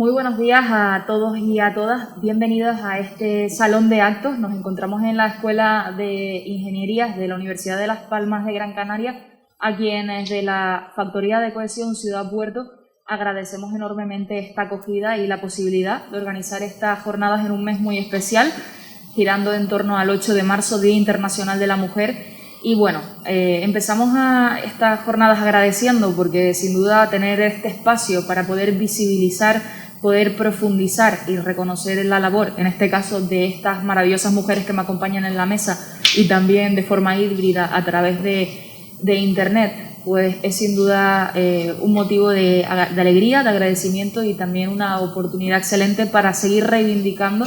Muy buenos días a todos y a todas. Bienvenidos a este salón de actos. Nos encontramos en la Escuela de Ingenierías de la Universidad de Las Palmas de Gran Canaria, a quienes de la Factoría de Cohesión Ciudad Puerto agradecemos enormemente esta acogida y la posibilidad de organizar estas jornadas en un mes muy especial, girando en torno al 8 de marzo, Día Internacional de la Mujer. Y bueno, empezamos a estas jornadas agradeciendo porque sin duda tener este espacio para poder visibilizar, poder profundizar y reconocer la labor, en este caso de estas maravillosas mujeres que me acompañan en la mesa y también de forma híbrida a través de Internet, pues es sin duda un motivo de alegría, de agradecimiento y también una oportunidad excelente para seguir reivindicando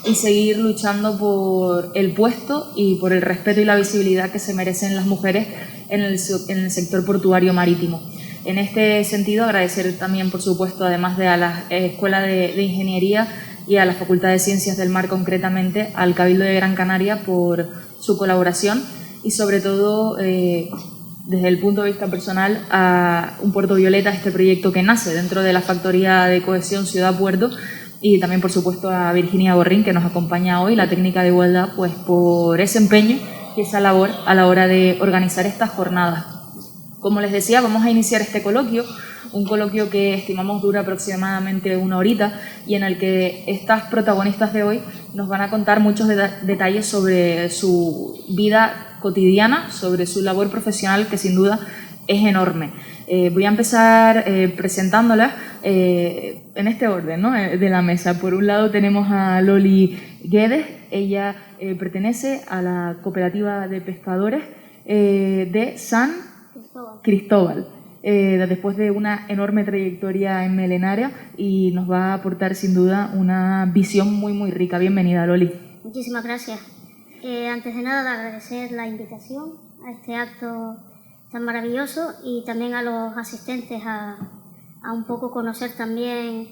y seguir luchando por el puesto y por el respeto y la visibilidad que se merecen las mujeres en el sector portuario marítimo. En este sentido, agradecer también, por supuesto, además de a la Escuela de Ingeniería y a la Facultad de Ciencias del Mar, concretamente, al Cabildo de Gran Canaria por su colaboración y, sobre todo, desde el punto de vista personal, a un Puerto Violeta, este proyecto que nace dentro de la Factoría de Cohesión Ciudad Puerto, y también, por supuesto, a Virginia Gorrín, que nos acompaña hoy, la técnica de igualdad, pues por ese empeño y esa labor a la hora de organizar estas jornadas. Como les decía, vamos a iniciar este coloquio, un coloquio que estimamos dura aproximadamente una horita y en el que estas protagonistas de hoy nos van a contar muchos detalles sobre su vida cotidiana, sobre su labor profesional, que sin duda es enorme. Voy a empezar presentándolas en este orden, ¿no?, de la mesa. Por un lado tenemos a Loli Guedes. Ella pertenece a la cooperativa de pescadores de San Cristóbal, después de una enorme trayectoria en Melenaria, y nos va a aportar sin duda una visión muy rica. Bienvenida, Loli. Muchísimas gracias. Antes de nada, agradecer la invitación a este acto tan maravilloso y también a los asistentes a un poco conocer también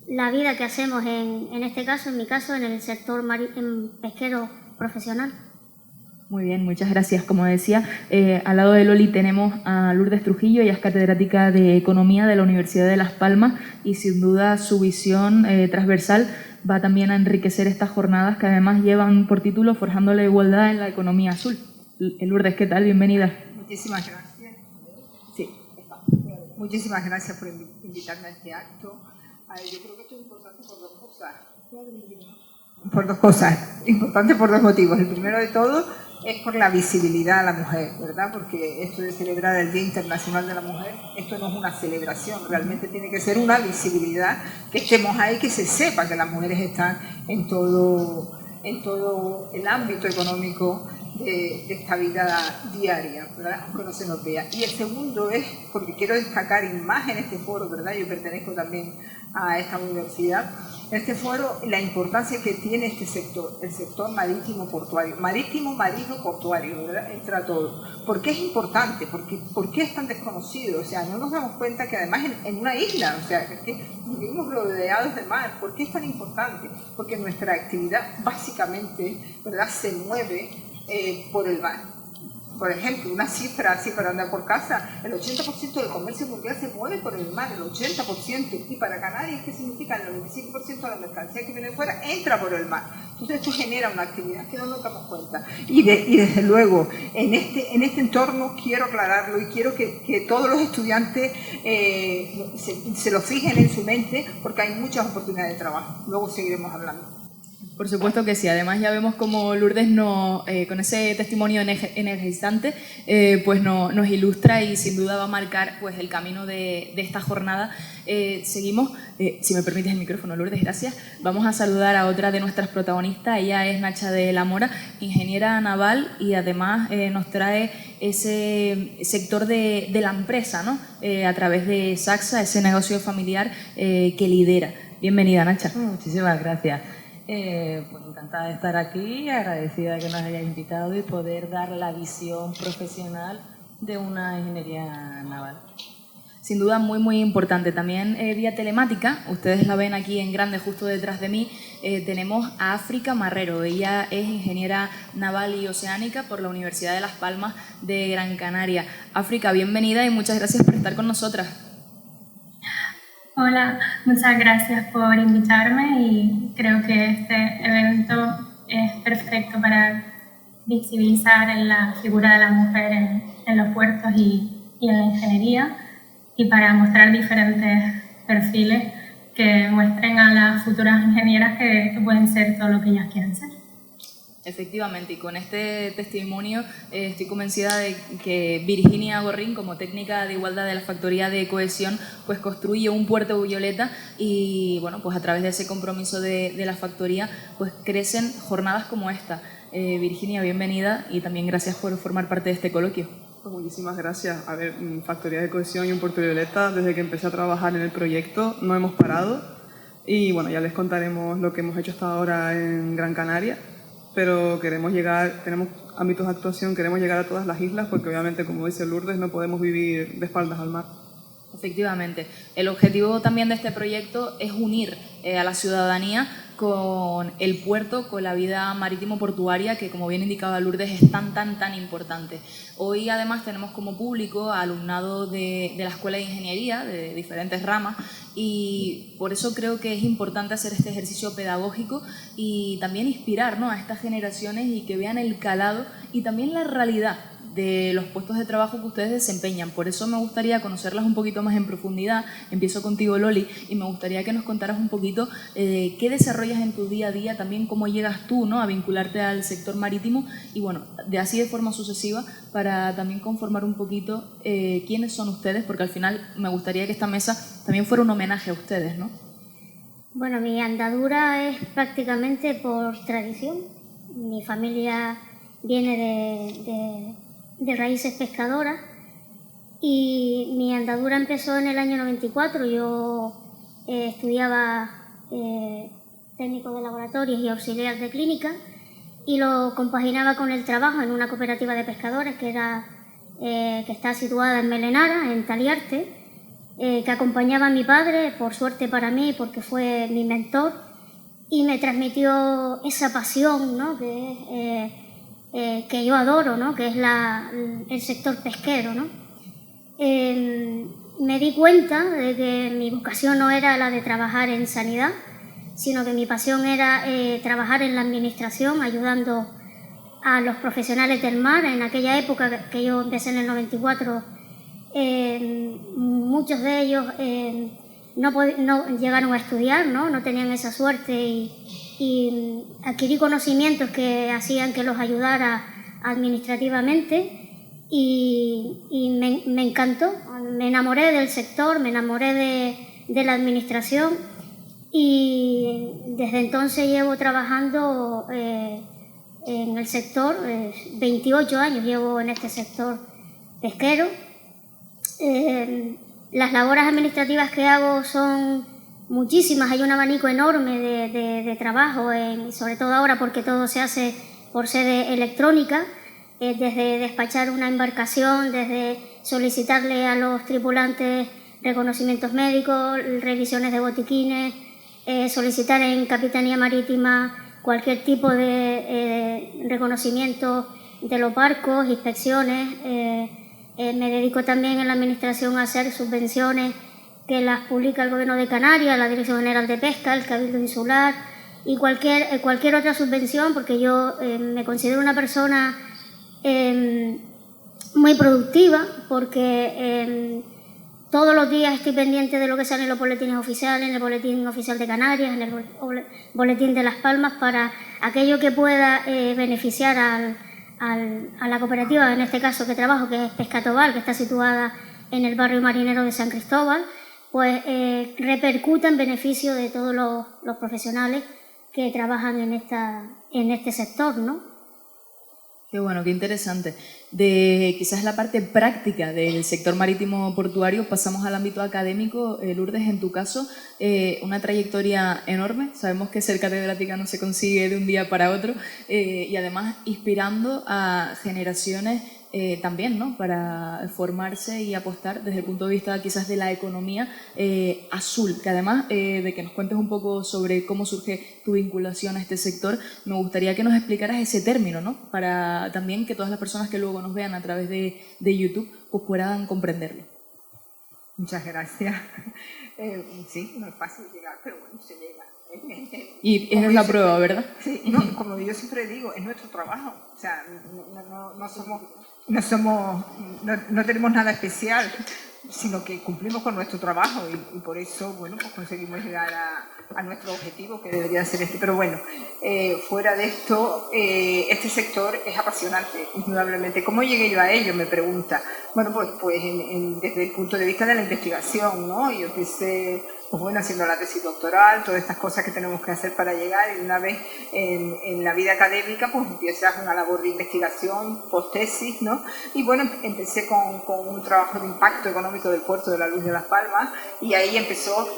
la vida que hacemos en este caso, en mi caso, en el sector pesquero profesional. Muy bien, muchas gracias. Como decía, al lado de Loli tenemos a Lourdes Trujillo. Ella es catedrática de Economía de la Universidad de Las Palmas y sin duda su visión transversal va también a enriquecer estas jornadas, que además llevan por título Forjando la Igualdad en la Economía Azul. Lourdes, ¿qué tal? Bienvenida. Muchísimas gracias. Sí, muchísimas gracias por invitarme a este acto. Yo creo que esto es importante por dos cosas. Importante por dos motivos. El primero de todo es por la visibilidad a la mujer, ¿verdad? Porque esto de celebrar el Día Internacional de la Mujer, esto no es una celebración, realmente tiene que ser una visibilidad, que estemos ahí, que se sepa que las mujeres están en todo el ámbito económico de esta vida diaria, ¿verdad?, aunque no se nos vea. Y el segundo es porque quiero destacar, y más en este foro, ¿verdad?, yo pertenezco también a esta universidad, este foro, la importancia que tiene este sector, el sector marítimo-portuario, marino-portuario, ¿verdad?, entra todo. ¿Por qué es importante? ¿Por qué es tan desconocido? O sea, no nos damos cuenta que además en una isla, o sea, que vivimos rodeados de mar. ¿Por qué es tan importante? Porque nuestra actividad básicamente, ¿verdad?, se mueve por el mar. Por ejemplo, una cifra así para andar por casa, el 80% del comercio mundial se mueve por el mar, el 80%. Y para Canarias, ¿qué significa? El 95% de la mercancía que viene de fuera entra por el mar. Entonces esto genera una actividad que no nos damos cuenta. Y desde luego, en este entorno quiero aclararlo y quiero que todos los estudiantes se lo fijen en su mente, porque hay muchas oportunidades de trabajo. Luego seguiremos hablando. Por supuesto que sí. Además ya vemos como Lourdes con ese testimonio energizante pues nos ilustra y sin duda va a marcar pues el camino de esta jornada. Seguimos, si me permites el micrófono, Lourdes, gracias. Vamos a saludar a otra de nuestras protagonistas. Ella es Nacha de la Mora, ingeniera naval, y además nos trae ese sector de la empresa, ¿no?, a través de Saxa, ese negocio familiar que lidera. Bienvenida, Nacha. Muchísimas gracias. Pues encantada de estar aquí, agradecida de que nos hayáis invitado y poder dar la visión profesional de una ingeniería naval. Sin duda muy importante. También vía telemática, ustedes la ven aquí en grande justo detrás de mí, tenemos a África Marrero. Ella es ingeniera naval y oceánica por la Universidad de Las Palmas de Gran Canaria. África, bienvenida y muchas gracias por estar con nosotras. Hola, muchas gracias por invitarme y creo que este evento es perfecto para visibilizar la figura de la mujer en los puertos y en la ingeniería y para mostrar diferentes perfiles que muestren a las futuras ingenieras que pueden ser todo lo que ellas quieran ser. Efectivamente, y con este testimonio estoy convencida de que Virginia Gorrín, como técnica de igualdad de la Factoría de Cohesión, pues construye un puerto violeta y bueno, pues a través de ese compromiso de la factoría pues crecen jornadas como esta. Virginia, bienvenida y también gracias por formar parte de este coloquio. Pues muchísimas gracias. A ver, Factoría de Cohesión y un puerto violeta, desde que empecé a trabajar en el proyecto no hemos parado y bueno, ya les contaremos lo que hemos hecho hasta ahora en Gran Canaria. Pero queremos llegar, tenemos ámbitos de actuación, queremos llegar a todas las islas porque obviamente, como dice Lourdes, no podemos vivir de espaldas al mar. Efectivamente. El objetivo también de este proyecto es unir a la ciudadanía con el puerto, con la vida marítimo-portuaria, que como bien indicaba Lourdes es tan importante. Hoy además tenemos como público alumnado de la Escuela de Ingeniería, de diferentes ramas, y por eso creo que es importante hacer este ejercicio pedagógico y también inspirar, ¿no?, a estas generaciones y que vean el calado y también la realidad de los puestos de trabajo que ustedes desempeñan. Por eso me gustaría conocerlas un poquito más en profundidad. Empiezo contigo, Loli, y me gustaría que nos contaras un poquito qué desarrollas en tu día a día, también cómo llegas tú, ¿no?, a vincularte al sector marítimo y bueno, de forma sucesiva para también conformar un poquito quiénes son ustedes, porque al final me gustaría que esta mesa también fuera un homenaje a ustedes, ¿no? Bueno, mi andadura es prácticamente por tradición. Mi familia viene de raíces pescadoras y mi andadura empezó en el año 94. Yo estudiaba técnico de laboratorios y auxiliar de clínica y lo compaginaba con el trabajo en una cooperativa de pescadores que está situada en Melenara, en Taliarte, que acompañaba a mi padre, por suerte para mí, porque fue mi mentor y me transmitió esa pasión, ¿no?, que yo adoro, ¿no?, que es el sector pesquero, ¿no? Me di cuenta de que mi vocación no era la de trabajar en sanidad, sino que mi pasión era trabajar en la administración, ayudando a los profesionales del mar. En aquella época que yo empecé en el 94, muchos de ellos no llegaron a estudiar, no tenían esa suerte y adquirí conocimientos que hacían que los ayudara administrativamente y me encantó, me enamoré del sector, me enamoré de la administración y desde entonces llevo trabajando en el sector, 28 años llevo en este sector pesquero. Las labores administrativas que hago son muchísimas, hay un abanico enorme de trabajo, sobre todo ahora porque todo se hace por sede electrónica, desde despachar una embarcación, desde solicitarle a los tripulantes reconocimientos médicos, revisiones de botiquines, solicitar en Capitanía Marítima cualquier tipo de reconocimiento de los barcos, inspecciones. Me dedico también en la administración a hacer subvenciones que las publica el Gobierno de Canarias, la Dirección General de Pesca, el Cabildo Insular y cualquier otra subvención, porque yo me considero una persona muy productiva, porque todos los días estoy pendiente de lo que sale en los boletines oficiales, en el Boletín Oficial de Canarias, en el Boletín de Las Palmas, para aquello que pueda beneficiar a la cooperativa, en este caso que trabajo, que es Pescatobal, que está situada en el barrio marinero de San Cristóbal, pues repercuta en beneficio de todos los profesionales que trabajan en este sector, ¿no? Qué bueno, qué interesante. De quizás la parte práctica del sector marítimo portuario pasamos al ámbito académico. Lourdes, en tu caso, una trayectoria enorme. Sabemos que ser catedrática no se consigue de un día para otro y además inspirando a generaciones también, ¿no?, para formarse y apostar desde el punto de vista quizás de la economía azul, que además de que nos cuentes un poco sobre cómo surge tu vinculación a este sector, me gustaría que nos explicaras ese término, ¿no?, para también que todas las personas que luego nos vean a través de YouTube pues puedan comprenderlo. Muchas gracias. Sí, no es fácil llegar, pero bueno, se llega. Y esa es la prueba, ¿verdad? Sí, no, como yo siempre digo, es nuestro trabajo. O sea, no tenemos nada especial, sino que cumplimos con nuestro trabajo y por eso, bueno, pues conseguimos llegar a nuestro objetivo, que debería ser este. Pero bueno, fuera de esto, este sector es apasionante, indudablemente. ¿Cómo llegué yo a ello? Me pregunta. Bueno, pues desde el punto de vista de la investigación, ¿no? Yo empecé, pues bueno, haciendo la tesis doctoral, todas estas cosas que tenemos que hacer para llegar, y una vez en la vida académica, pues empiezas una labor de investigación, post-tesis, ¿no? Y bueno, empecé con un trabajo de impacto económico del puerto de la Luz de Las Palmas, y ahí empezó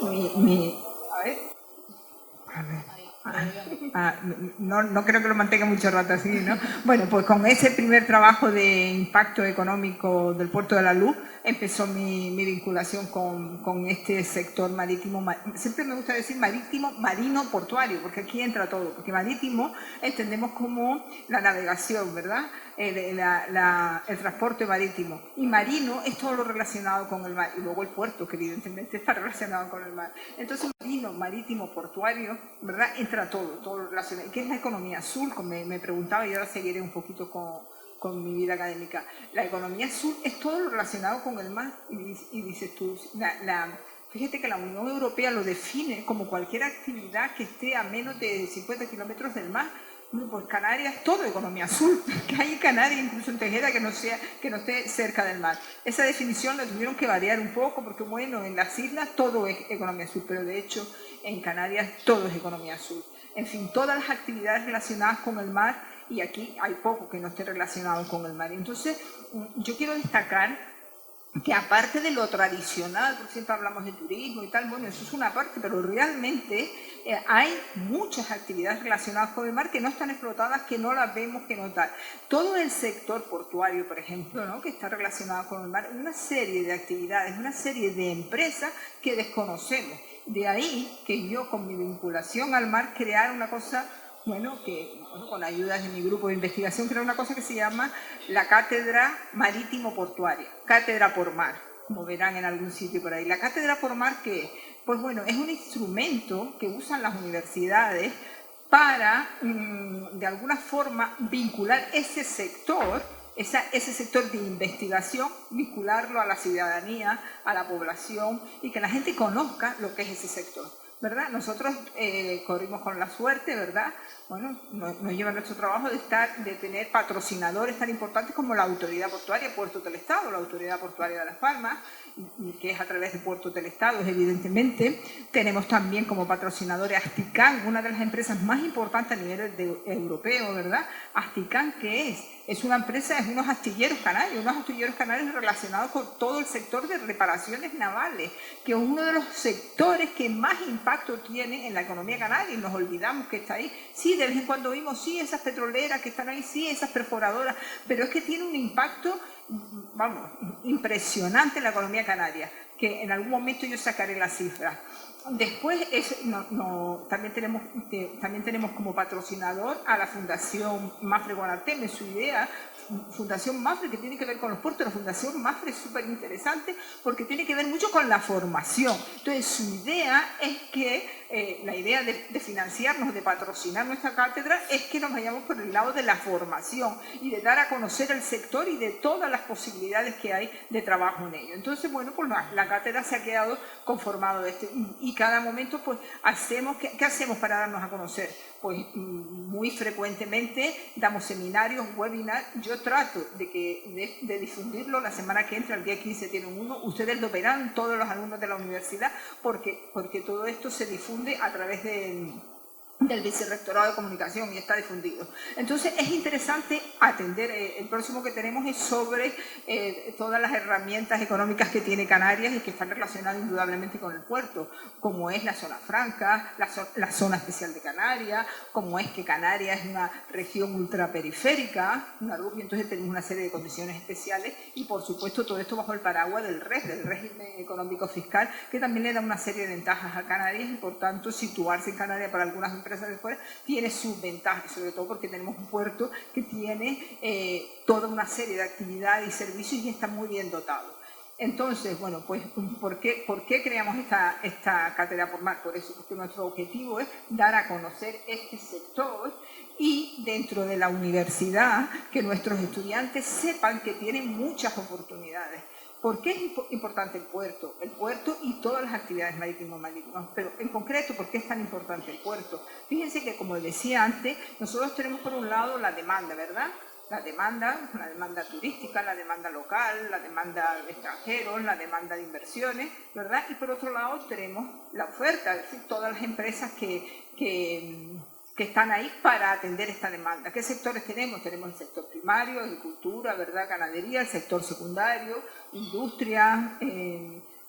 no creo que lo mantenga mucho rato así, ¿no? Bueno, pues con ese primer trabajo de impacto económico del Puerto de la Luz empezó mi vinculación con este sector marítimo. Siempre me gusta decir marítimo, marino, portuario, porque aquí entra todo, porque marítimo entendemos como la navegación, ¿verdad? El transporte marítimo, y marino es todo lo relacionado con el mar, y luego el puerto, que evidentemente está relacionado con el mar. Entonces marino, marítimo, portuario, ¿verdad? Entra todo lo relacionado. ¿Qué es la economía azul? Como me preguntaba, y ahora seguiré un poquito con mi vida académica. La economía azul es todo lo relacionado con el mar, y dices tú, fíjate que la Unión Europea lo define como cualquier actividad que esté a menos de 50 kilómetros del mar. Bueno, pues Canarias, todo economía azul, que hay en Canarias, incluso en Tejeda, que no esté cerca del mar. Esa definición la tuvieron que variar un poco, porque bueno, en las islas todo es economía azul, pero de hecho en Canarias todo es economía azul. En fin, todas las actividades relacionadas con el mar, y aquí hay poco que no esté relacionado con el mar. Entonces, yo quiero destacar que aparte de lo tradicional, porque siempre hablamos de turismo y tal, bueno, eso es una parte, pero realmente hay muchas actividades relacionadas con el mar que no están explotadas, que no las vemos, que no tal. Todo el sector portuario, por ejemplo, ¿no?, que está relacionado con el mar, una serie de actividades, una serie de empresas que desconocemos. De ahí que yo, con mi vinculación al mar, crear una cosa, bueno, con ayudas de mi grupo de investigación, crear una cosa que se llama la Cátedra Marítimo Portuaria, Cátedra por Mar, como verán en algún sitio por ahí. La Cátedra por Mar, ¿qué? Pues bueno, es un instrumento que usan las universidades para, de alguna forma, vincular ese sector de investigación, vincularlo a la ciudadanía, a la población, y que la gente conozca lo que es ese sector, ¿verdad? Nosotros corrimos con la suerte, ¿verdad? Bueno, nos lleva nuestro trabajo de tener patrocinadores tan importantes como la Autoridad Portuaria Puertos del Estado, la Autoridad Portuaria de Las Palmas, que es a través de Puertos del Estado, evidentemente. Tenemos también como patrocinadores Asticán, una de las empresas más importantes a nivel europeo, ¿verdad? Asticán, ¿qué es? Es una empresa, es unos astilleros canarios relacionados con todo el sector de reparaciones navales, que es uno de los sectores que más impacto tiene en la economía canaria, y nos olvidamos que está ahí. Sí, de vez en cuando vimos, sí, esas petroleras que están ahí, sí, esas perforadoras, pero es que tiene un impacto, vamos, impresionante en la economía canaria, que en algún momento yo sacaré las cifras. Después también tenemos como patrocinador a la Fundación Mafre Guanarteme. Su idea, Fundación Mafre, que tiene que ver con los puertos. La Fundación Mafre es súper interesante porque tiene que ver mucho con la formación. Entonces, su idea es que la idea de financiarnos, de patrocinar nuestra cátedra, es que nos vayamos por el lado de la formación y de dar a conocer el sector y de todas las posibilidades que hay de trabajo en ello. Entonces, bueno, pues la cátedra se ha quedado conformado de esto, y cada momento pues ¿qué hacemos para darnos a conocer? Pues muy frecuentemente damos seminarios, webinars. Yo trato de difundirlo. La semana que entra, el día 15, tienen uno. Ustedes lo verán, todos los alumnos de la universidad, porque todo esto se difunde a través del Vicerrectorado de Comunicación, y está difundido. Entonces es interesante atender. El próximo que tenemos es sobre todas las herramientas económicas que tiene Canarias y que están relacionadas indudablemente con el puerto, como es la zona franca, la zona especial de Canarias, como es que Canarias es una región ultraperiférica, y entonces tenemos una serie de condiciones especiales, y por supuesto todo esto bajo el paraguas del régimen económico fiscal, que también le da una serie de ventajas a Canarias, y por tanto situarse en Canarias para algunas empresas de fuera tiene sus ventajas, sobre todo porque tenemos un puerto que tiene toda una serie de actividades y servicios y está muy bien dotado. Entonces, bueno, pues ¿por qué creamos esta cátedra por mar? Por eso, porque nuestro objetivo es dar a conocer este sector y dentro de la universidad que nuestros estudiantes sepan que tienen muchas oportunidades. ¿Por qué es importante el puerto? El puerto y todas las actividades marítimas, pero en concreto, ¿por qué es tan importante el puerto? Fíjense que, como decía antes, nosotros tenemos por un lado la demanda, ¿verdad? La demanda turística, la demanda local, la demanda de extranjeros, la demanda de inversiones, ¿verdad? Y por otro lado tenemos la oferta, es decir, todas las empresas que están ahí para atender esta demanda. ¿Qué sectores tenemos? Tenemos el sector primario, agricultura, ¿verdad? Ganadería, el sector secundario, industria,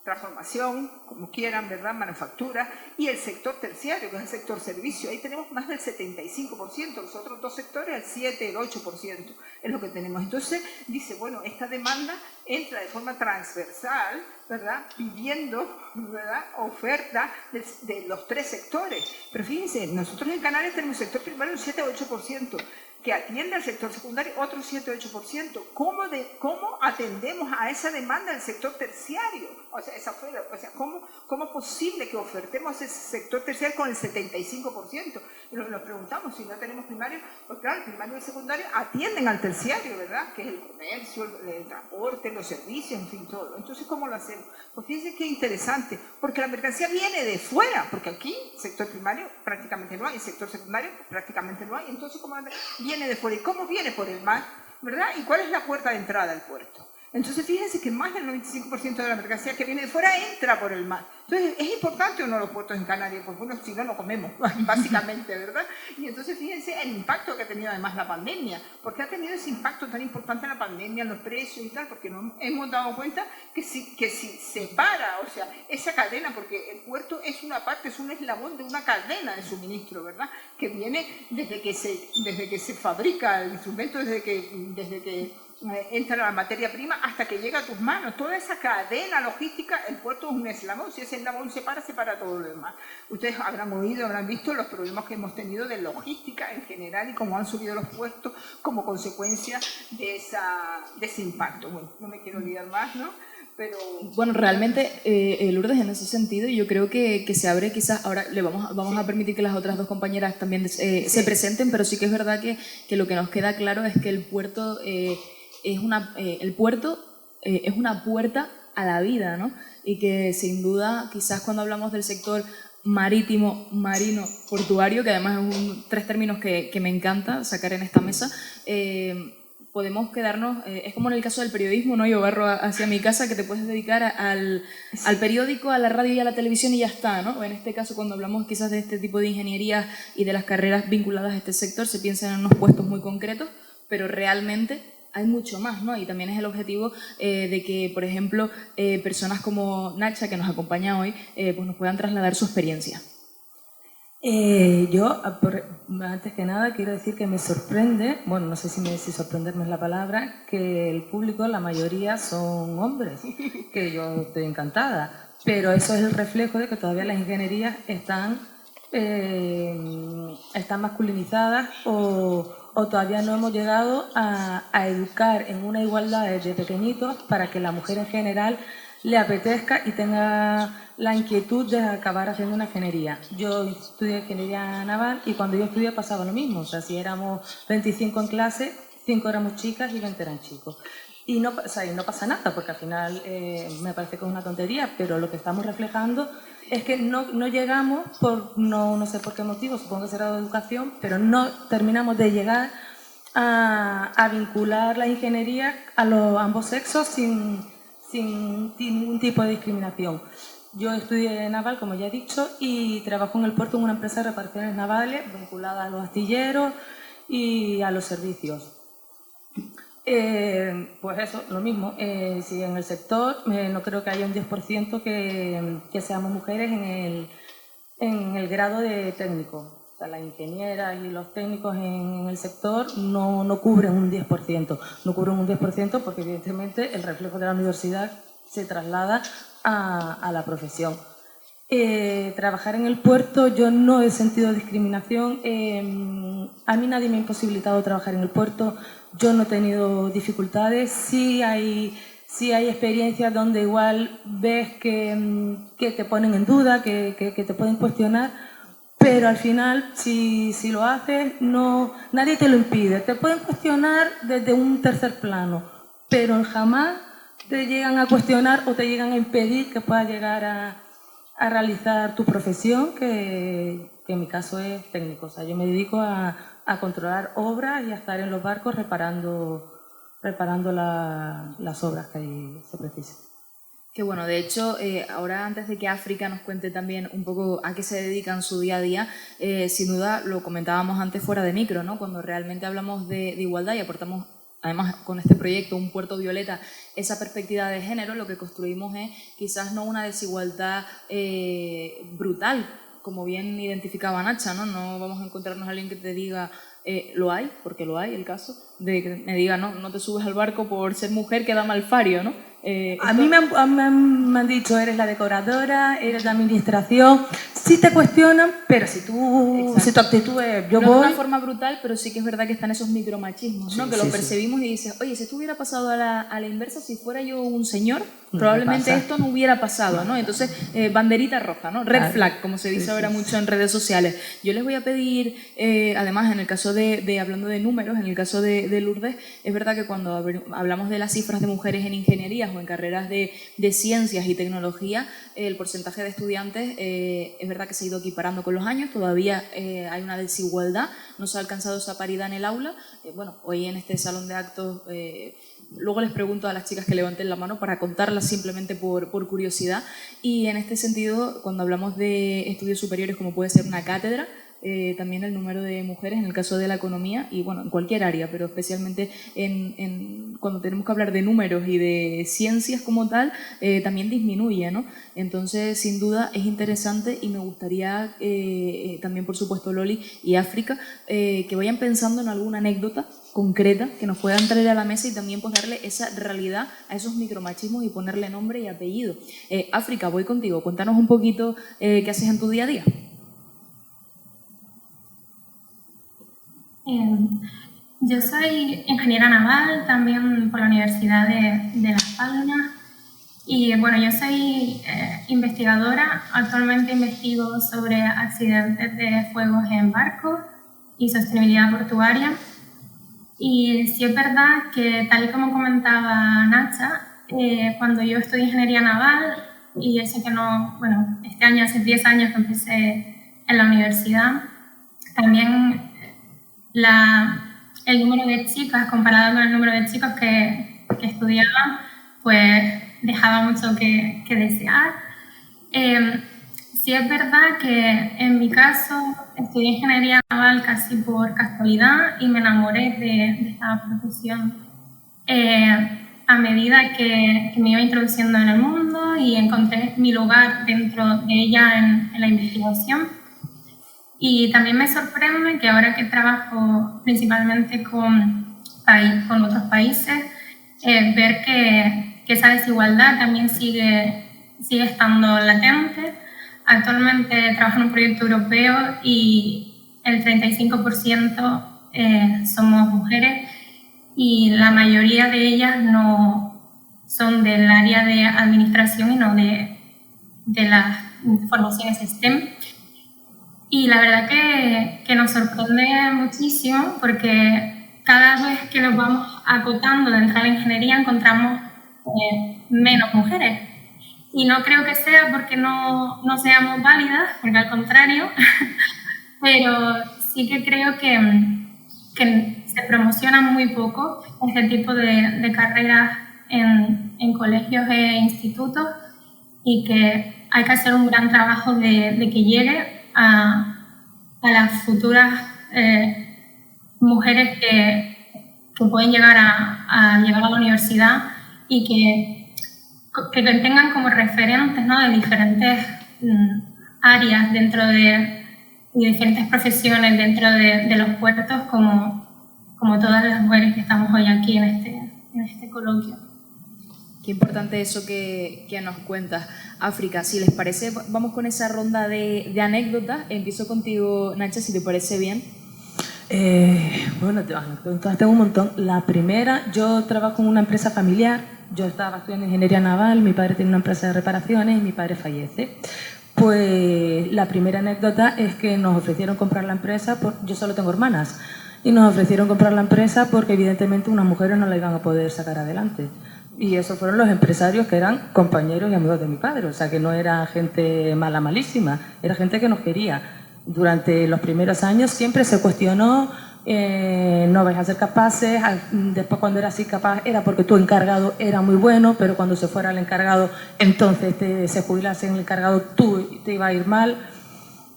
transformación, como quieran, ¿verdad? Manufactura, y el sector terciario, que es el sector servicio. Ahí tenemos más del 75%, los otros dos sectores el 7, el 8% es lo que tenemos. Entonces, dice, bueno, esta demanda entra de forma transversal, ¿verdad? Pidiendo, ¿verdad?, oferta de los tres sectores. Pero fíjense, nosotros en Canarias tenemos un sector primario un 7 o 8%, que atiende al sector secundario otro 7 o 8%. ¿Cómo atendemos a esa demanda del sector terciario? O sea, ¿cómo es posible que ofertemos ese sector terciario con el 75%? Y nos preguntamos, si no tenemos primario, pues claro, el primario y el secundario atienden al terciario, ¿verdad? Que es el comercio, el transporte, los servicios, en fin, todo. Entonces, ¿cómo lo hacemos? Pues fíjense qué interesante, porque la mercancía viene de fuera, porque aquí, sector primario prácticamente no hay, sector secundario prácticamente no hay. Entonces, ¿cómo viene de fuera? ¿Y cómo viene? Por el mar, ¿verdad? ¿Y cuál es la puerta de entrada al puerto? Entonces, fíjense que más del 95% de la mercancía que viene de fuera entra por el mar. Entonces, ¿es importante o no los puertos en Canarias? Pues bueno, si no, no comemos, básicamente, ¿verdad? Y entonces, fíjense el impacto que ha tenido además la pandemia. ¿Por qué ha tenido ese impacto tan importante la pandemia en los precios y tal? Porque nos hemos dado cuenta que si se para, o sea, esa cadena, porque el puerto es una parte, es un eslabón de una cadena de suministro, ¿verdad? Que viene desde que se fabrica el instrumento, desde que entra la materia prima hasta que llega a tus manos. Toda esa cadena logística, el puerto es un eslabón. Si ese eslabón se para todo lo demás. Ustedes habrán oído, habrán visto los problemas que hemos tenido de logística en general y cómo han subido los puestos como consecuencia de ese impacto. Bueno, no me quiero liar más, ¿no? Pero... Bueno, realmente, Lourdes, en ese sentido, yo creo que se abre quizás, ahora vamos a permitir que las otras dos compañeras también se presenten, pero sí que es verdad que lo que nos queda claro es que el puerto es una puerta a la vida, ¿no? Y que sin duda, quizás cuando hablamos del sector marítimo, marino, portuario, que además es tres términos que me encanta sacar en esta mesa, podemos quedarnos, es como en el caso del periodismo, ¿no? Yo barro hacia mi casa, que te puedes dedicar al periódico, a la radio y a la televisión y ya está, ¿no? En este caso, cuando hablamos quizás de este tipo de ingeniería y de las carreras vinculadas a este sector, se piensa en unos puestos muy concretos, pero realmente hay mucho más, ¿no? Y también es el objetivo de que, por ejemplo, personas como Nacha, que nos acompaña hoy, pues nos puedan trasladar su experiencia. Yo, antes que nada, quiero decir que me sorprende, bueno, no sé si sorprenderme es la palabra, que el público, la mayoría son hombres, que yo estoy encantada, pero eso es el reflejo de que todavía las ingenierías están masculinizadas o todavía no hemos llegado a educar en una igualdad desde pequeñitos para que la mujer en general le apetezca y tenga la inquietud de acabar haciendo una ingeniería. Yo estudié ingeniería naval y cuando yo estudié pasaba lo mismo. O sea, si éramos 25 en clase, 5 éramos chicas y 20 eran chicos. Y no pasa nada, porque al final me parece que es una tontería, pero lo que estamos reflejando es que no llegamos, no sé por qué motivo, supongo que será de educación, pero no terminamos de llegar a vincular la ingeniería a ambos sexos sin ningún tipo de discriminación. Yo estudié naval, como ya he dicho, y trabajo en el puerto en una empresa de reparaciones navales vinculada a los astilleros y a los servicios. Pues eso, lo mismo. Si en el sector no creo que haya un 10% que seamos mujeres en el grado de técnico. O sea, las ingenieras y los técnicos en el sector no cubren un 10%. No cubren un 10% porque evidentemente el reflejo de la universidad se traslada a la profesión. Trabajar en el puerto, yo no he sentido discriminación. A mí nadie me ha imposibilitado trabajar en el puerto. Yo no he tenido dificultades. Sí sí hay experiencias donde igual ves que te ponen en duda, que te pueden cuestionar, pero al final, si lo haces, nadie te lo impide. Te pueden cuestionar desde un tercer plano, pero jamás te llegan a cuestionar o te llegan a impedir que puedas llegar a realizar tu profesión, que en mi caso es técnico. O sea, yo me dedico a controlar obras y a estar en los barcos reparando las obras que ahí se precisan. Que bueno, de hecho, ahora antes de que África nos cuente también un poco a qué se dedica en su día a día, sin duda lo comentábamos antes fuera de micro, ¿no? Cuando realmente hablamos de igualdad y aportamos, además con este proyecto, un puerto violeta, esa perspectiva de género, lo que construimos es quizás no una desigualdad brutal, como bien identificaba Nacha, ¿no? No vamos a encontrarnos a alguien que te diga lo hay, porque lo hay, el caso, de que me diga no te subes al barco por ser mujer, queda mal fario, ¿no? A mí me han dicho, eres la decoradora, eres la administración. Sí te cuestionan, pero si tu actitud es yo no voy... de una forma brutal, pero sí que es verdad que están esos micromachismos, ¿no? Sí, que sí, lo percibimos y dices, oye, si esto hubiera pasado a la inversa, si fuera yo un señor, probablemente esto no hubiera pasado, ¿no? Entonces, banderita roja, ¿no? Red flag, como se dice ahora mucho en redes sociales. Yo les voy a pedir, además, en el caso de hablando de números, en el caso de Lourdes, es verdad que cuando hablamos de las cifras de mujeres en ingenierías o en carreras de ciencias y tecnología, el porcentaje de estudiantes es verdad que se ha ido equiparando con los años, todavía hay una desigualdad, no se ha alcanzado esa paridad en el aula. Bueno, hoy en este salón de actos, luego les pregunto a las chicas que levanten la mano para contarlas simplemente por curiosidad, y en este sentido, cuando hablamos de estudios superiores como puede ser una cátedra, también el número de mujeres en el caso de la economía y bueno, en cualquier área, pero especialmente cuando tenemos que hablar de números y de ciencias como tal, también disminuye, ¿no? Entonces, sin duda, es interesante y me gustaría también, por supuesto, Loli y África, que vayan pensando en alguna anécdota concreta que nos puedan traer a la mesa y también pues darle esa realidad a esos micromachismos y ponerle nombre y apellido. África, voy contigo, cuéntanos un poquito qué haces en tu día a día. Yo soy ingeniera naval, también por la Universidad de Las Palmas, y bueno, yo soy investigadora. Actualmente investigo sobre accidentes de fuegos en barcos y sostenibilidad portuaria. Y sí es verdad que, tal y como comentaba Nacha, cuando yo estudié ingeniería naval, y eso que no, bueno, este año hace 10 años que empecé en la universidad, también el número de chicas comparado con el número de chicos que estudiaban, pues dejaba mucho que desear. Sí es verdad que en mi caso estudié ingeniería naval casi por casualidad y me enamoré de esta profesión a medida que me iba introduciendo en el mundo y encontré mi lugar dentro de ella en la investigación. Y también me sorprende que ahora que trabajo principalmente con otros países, ver que esa desigualdad también sigue estando latente. Actualmente trabajo en un proyecto europeo y el 35% somos mujeres y la mayoría de ellas no son del área de administración y no de las formaciones STEM. Y la verdad que nos sorprende muchísimo porque cada vez que nos vamos acotando dentro de la ingeniería encontramos menos mujeres. Y no creo que sea porque no seamos válidas, porque al contrario, pero sí que creo que se promocionan muy poco este tipo de carreras en colegios e institutos y que hay que hacer un gran trabajo de que llegue a las futuras mujeres que pueden llegar a llegar a la universidad y que tengan como referentes, ¿no?, de diferentes áreas dentro de diferentes profesiones dentro de los puertos, como todas las mujeres que estamos hoy aquí en este coloquio. Qué importante eso que nos cuentas. África, si les parece, vamos con esa ronda de anécdotas. Empiezo contigo, Nacha, si te parece bien. Bueno, tengo un montón. La primera, yo trabajo en una empresa familiar Yo estaba estudiando ingeniería naval, mi padre tiene una empresa de reparaciones y mi padre fallece. Pues la primera anécdota es que nos ofrecieron comprar la empresa, yo solo tengo hermanas, y nos ofrecieron comprar la empresa porque evidentemente unas mujeres no la iban a poder sacar adelante. Y esos fueron los empresarios que eran compañeros y amigos de mi padre, o sea que no era gente mala, malísima, era gente que nos quería. Durante los primeros años siempre se cuestionó, no vais a ser capaces, después cuando era así capaz era porque tu encargado era muy bueno, pero cuando se fuera el encargado, entonces se jubilase en el encargado, tú te iba a ir mal.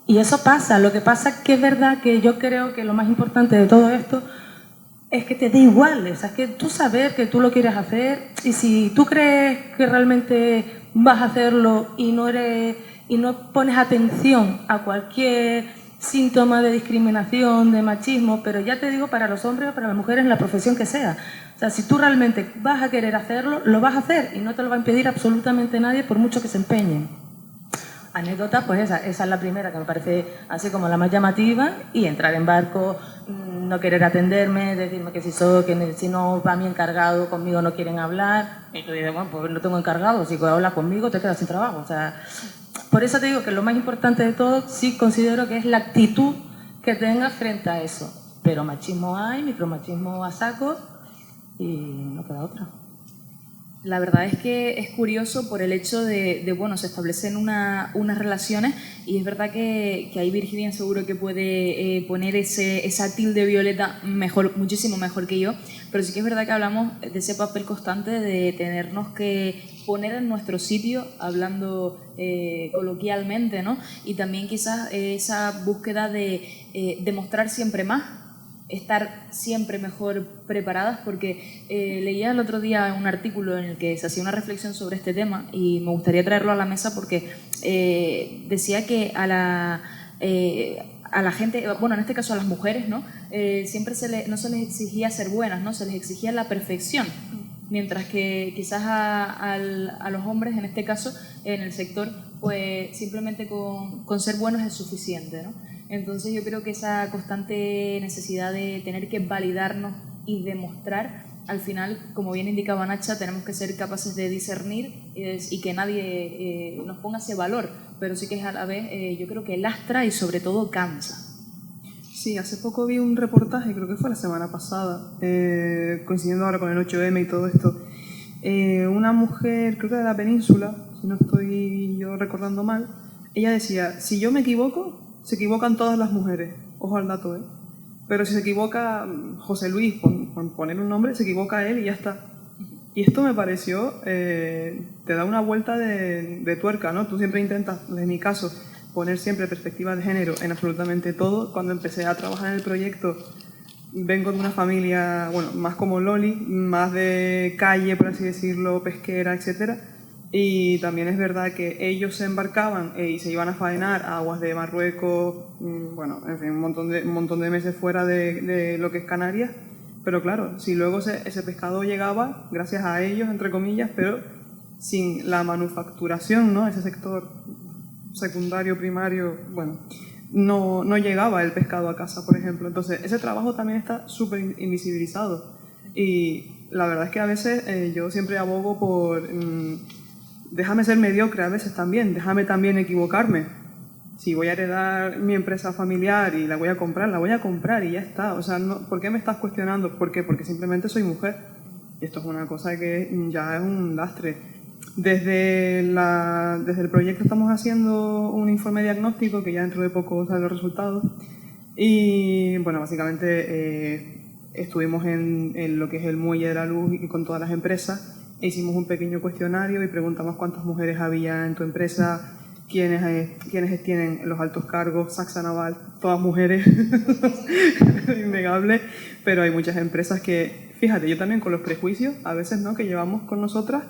Y eso pasa, lo que pasa es que es verdad que yo creo que lo más importante de todo esto es que te dé igual, o sea, es que tú saber que tú lo quieres hacer y si tú crees que realmente vas a hacerlo y no pones atención a cualquier síntoma de discriminación, de machismo, pero ya te digo para los hombres o para las mujeres en la profesión que sea. O sea, si tú realmente vas a querer hacerlo, lo vas a hacer y no te lo va a impedir absolutamente nadie por mucho que se empeñen. Anécdota, pues esa es la primera que me parece así como la más llamativa, y entrar en barco, no querer atenderme, decirme que si no va mi encargado, conmigo no quieren hablar, y tú dices, bueno, pues no tengo encargado, si hablas conmigo te quedas sin trabajo. O sea, por eso te digo que lo más importante de todo sí considero que es la actitud que tengas frente a eso, pero machismo hay, micromachismo a saco y no queda otra. La verdad es que es curioso por el hecho de bueno, se establecen unas relaciones y es verdad que ahí Virginia seguro que puede poner esa tilde violeta mejor, muchísimo mejor que yo, pero sí que es verdad que hablamos de ese papel constante de tenernos que poner en nuestro sitio, hablando coloquialmente, ¿no? Y también quizás esa búsqueda de demostrar siempre más, estar siempre mejor preparadas, porque leía el otro día un artículo en el que se hacía una reflexión sobre este tema y me gustaría traerlo a la mesa porque decía que a la gente, bueno, en este caso a las mujeres, ¿no? Siempre no se les exigía ser buenas, ¿no? Se les exigía la perfección, mientras que quizás a los hombres, en este caso, en el sector, pues simplemente con ser buenos es suficiente, ¿no? Entonces yo creo que esa constante necesidad de tener que validarnos y demostrar, al final, como bien indicaba Nacha, tenemos que ser capaces de discernir y que nadie nos ponga ese valor, pero sí que es a la vez, yo creo que lastra y sobre todo cansa. Sí, hace poco vi un reportaje, creo que fue la semana pasada, coincidiendo ahora con el 8M y todo esto. Una mujer, creo que de la península, si no estoy yo recordando mal, ella decía, si yo me equivoco, se equivocan todas las mujeres. Ojo al dato, ¿eh? Pero si se equivoca José Luis, por poner un nombre, se equivoca él y ya está. Y esto me pareció, te da una vuelta de tuerca, ¿no? Tú siempre intentas, en mi caso, poner siempre perspectiva de género en absolutamente todo. Cuando empecé a trabajar en el proyecto, vengo de una familia, bueno, más como Loli, más de calle, por así decirlo, pesquera, etcétera. Y también es verdad que ellos se embarcaban y se iban a faenar a aguas de Marruecos, bueno, en fin, un montón de meses fuera de lo que es Canarias. Pero claro, si luego ese pescado llegaba, gracias a ellos, entre comillas, pero sin la manufacturación, ¿no? Ese sector secundario, primario, bueno, no llegaba el pescado a casa, por ejemplo. Entonces, ese trabajo también está súper invisibilizado. Y la verdad es que a veces yo siempre abogo por... déjame ser mediocre a veces también, déjame también equivocarme. Si voy a heredar mi empresa familiar y la voy a comprar y ya está. O sea, no, ¿por qué me estás cuestionando? ¿Por qué? Porque simplemente soy mujer. Y esto es una cosa que ya es un lastre. Desde el proyecto estamos haciendo un informe diagnóstico que ya dentro de poco salen los resultados. Y bueno, básicamente estuvimos en lo que es el Muelle de la Luz y con todas las empresas. Hicimos un pequeño cuestionario y preguntamos cuántas mujeres había en tu empresa, quiénes tienen los altos cargos, Saxa Naval, todas mujeres, innegable, pero hay muchas empresas que, fíjate, yo también con los prejuicios, a veces, ¿no?, que llevamos con nosotras,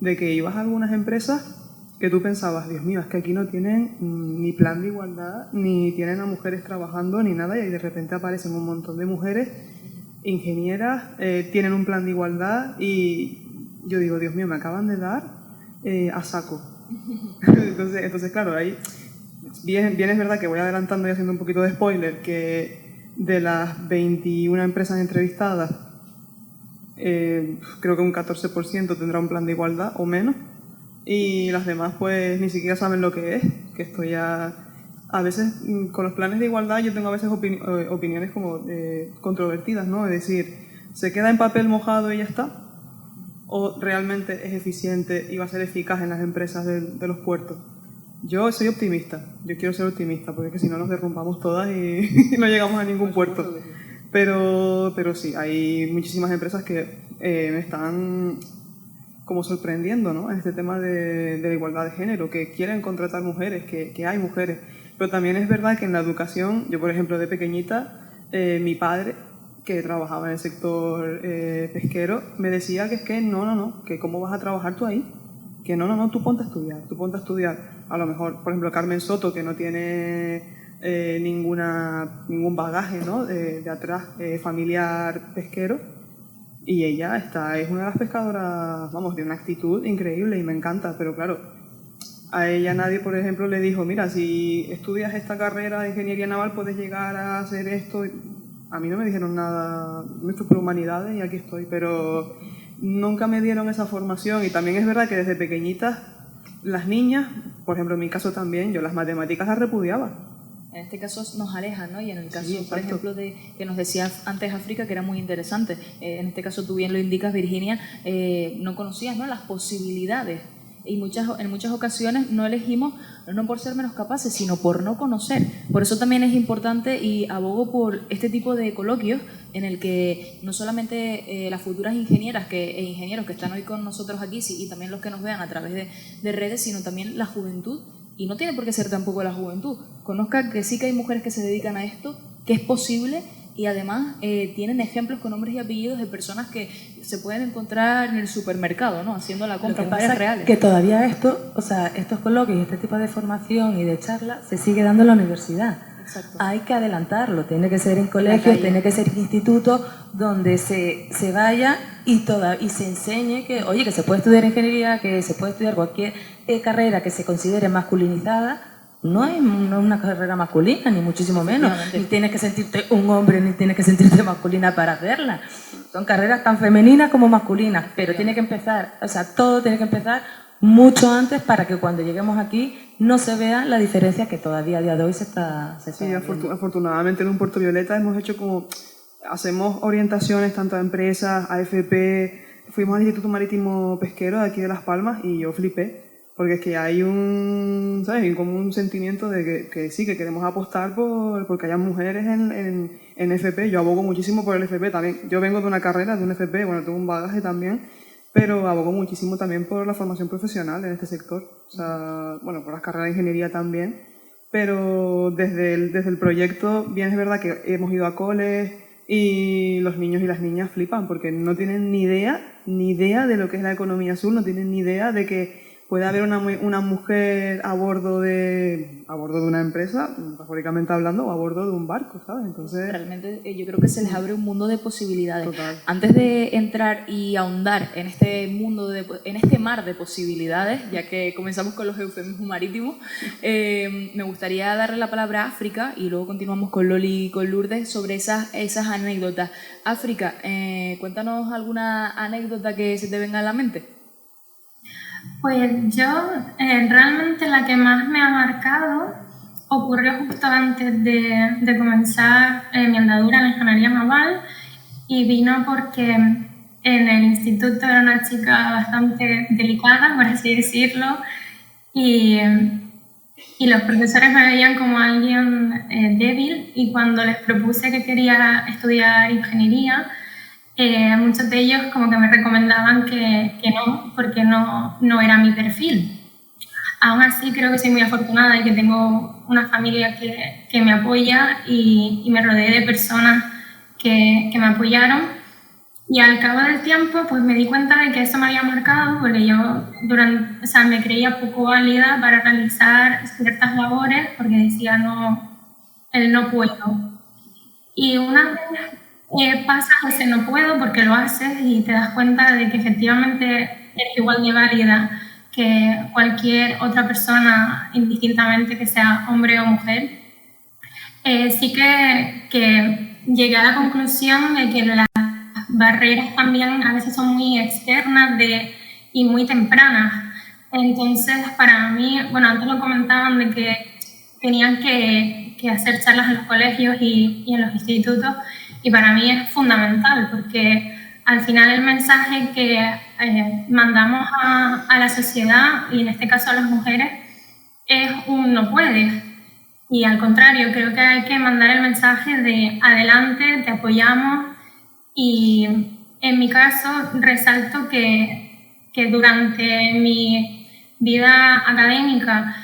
de que ibas a algunas empresas que tú pensabas, Dios mío, es que aquí no tienen ni plan de igualdad, ni tienen a mujeres trabajando, ni nada, y de repente aparecen un montón de mujeres ingenieras, tienen un plan de igualdad y yo digo, Dios mío, me acaban de dar a saco. entonces, claro, ahí bien es verdad que voy adelantando y haciendo un poquito de spoiler, que de las 21 empresas entrevistadas, creo que un 14% tendrá un plan de igualdad o menos, y las demás pues ni siquiera saben lo que es, que esto ya... A veces con los planes de igualdad yo tengo a veces opiniones como controvertidas, ¿no? Es decir, ¿se queda en papel mojado y ya está? ¿O realmente es eficiente y va a ser eficaz en las empresas de los puertos? Yo soy optimista, yo quiero ser optimista, porque es que si no nos derrumbamos todas y no llegamos a ningún puerto. Pero sí, hay muchísimas empresas que me están como sorprendiendo, ¿no? En este tema de la igualdad de género, que quieren contratar mujeres, que hay mujeres. Pero también es verdad que en la educación, yo por ejemplo de pequeñita, mi padre, que trabajaba en el sector pesquero, me decía que es que no, que cómo vas a trabajar tú ahí, que no, tú ponte a estudiar. A lo mejor, por ejemplo, Carmen Soto, que no tiene ningún bagaje, ¿no? de atrás familiar pesquero, y ella es una de las pescadoras, vamos, de una actitud increíble y me encanta, pero claro, a ella nadie, por ejemplo, le dijo, mira, si estudias esta carrera de ingeniería naval puedes llegar a hacer esto. A mí no me dijeron nada, me fui por humanidades y aquí estoy, pero nunca me dieron esa formación. Y también es verdad que desde pequeñitas las niñas, por ejemplo en mi caso también, yo las matemáticas las repudiaba. En este caso nos alejan, ¿no? Y en el caso, Sí, por ejemplo, que nos decías antes África, que era muy interesante, en este caso tú bien lo indicas, Virginia, no conocías, ¿no?, las posibilidades. Y en muchas ocasiones no elegimos, no por ser menos capaces, sino por no conocer. Por eso también es importante y abogo por este tipo de coloquios en el que no solamente las futuras ingenieras e ingenieros que están hoy con nosotros aquí, y también los que nos vean a través de redes, sino también la juventud, y no tiene por qué ser tampoco la juventud, conozcan que sí que hay mujeres que se dedican a esto, que es posible, y además tienen ejemplos con nombres y apellidos de personas que se pueden encontrar en el supermercado, ¿no?, haciendo la compra, mujeres reales. Que todavía estos coloquios y este tipo de formación y de charla se sigue dando en la universidad. Exacto. Hay que adelantarlo, tiene que ser en colegios, tiene que ser en institutos donde se vaya y se enseñe que, oye, que se puede estudiar ingeniería, que se puede estudiar cualquier carrera que se considere masculinizada. No es una carrera masculina, ni muchísimo menos. Ni tienes que sentirte un hombre, ni tienes que sentirte masculina para hacerla. Son carreras tan femeninas como masculinas, pero tiene que empezar, todo tiene que empezar mucho antes para que cuando lleguemos aquí no se vea la diferencia que todavía a día de hoy se está Sí, viendo. afortunadamente en un Puerto Violeta hemos hecho hacemos orientaciones tanto a empresas, a AFP, fuimos al Instituto Marítimo Pesquero de aquí de Las Palmas y yo flipé. Porque es que hay como un sentimiento de que sí, que queremos apostar porque haya mujeres en FP. Yo abogo muchísimo por el FP también. Yo vengo de una carrera, de un FP, bueno, tengo un bagaje también, pero abogo muchísimo también por la formación profesional en este sector. O sea, bueno, por las carreras de ingeniería también. Pero desde el proyecto, bien es verdad que hemos ido a coles y los niños y las niñas flipan porque no tienen ni idea de lo que es la economía azul, no tienen ni idea de que puede haber una mujer a bordo de una empresa, metafóricamente hablando, o a bordo de un barco, ¿sabes? Entonces, realmente yo creo que se les abre un mundo de posibilidades. Total. Antes de entrar y ahondar en este en este mar de posibilidades, ya que comenzamos con los eufemismos marítimos, me gustaría darle la palabra a África y luego continuamos con Loli y con Lourdes sobre esas anécdotas. África, cuéntanos alguna anécdota que se te venga a la mente. Pues yo, realmente la que más me ha marcado ocurrió justo antes de comenzar mi andadura en la ingeniería naval y vino porque en el instituto era una chica bastante delicada, por así decirlo, y los profesores me veían como alguien débil y cuando les propuse que quería estudiar ingeniería, muchos de ellos como que me recomendaban que no, porque no era mi perfil. Aún así creo que soy muy afortunada y que tengo una familia que me apoya y me rodeé de personas que me apoyaron. Y al cabo del tiempo pues me di cuenta de que eso me había marcado porque yo me creía poco válida para realizar ciertas labores porque decía no puedo. Y una vez pasa ese no puedo porque lo haces y te das cuenta de que efectivamente eres igual de válida que cualquier otra persona, indistintamente que sea hombre o mujer. Sí que llegué a la conclusión de que las barreras también a veces son muy externas y muy tempranas. Entonces, para mí, bueno, antes lo comentaban de que tenían que hacer charlas en los colegios y en los institutos, y para mí es fundamental porque al final el mensaje que mandamos a la sociedad, y en este caso a las mujeres, es un no puedes. Y al contrario, creo que hay que mandar el mensaje de adelante, te apoyamos. Y en mi caso resalto que durante mi vida académica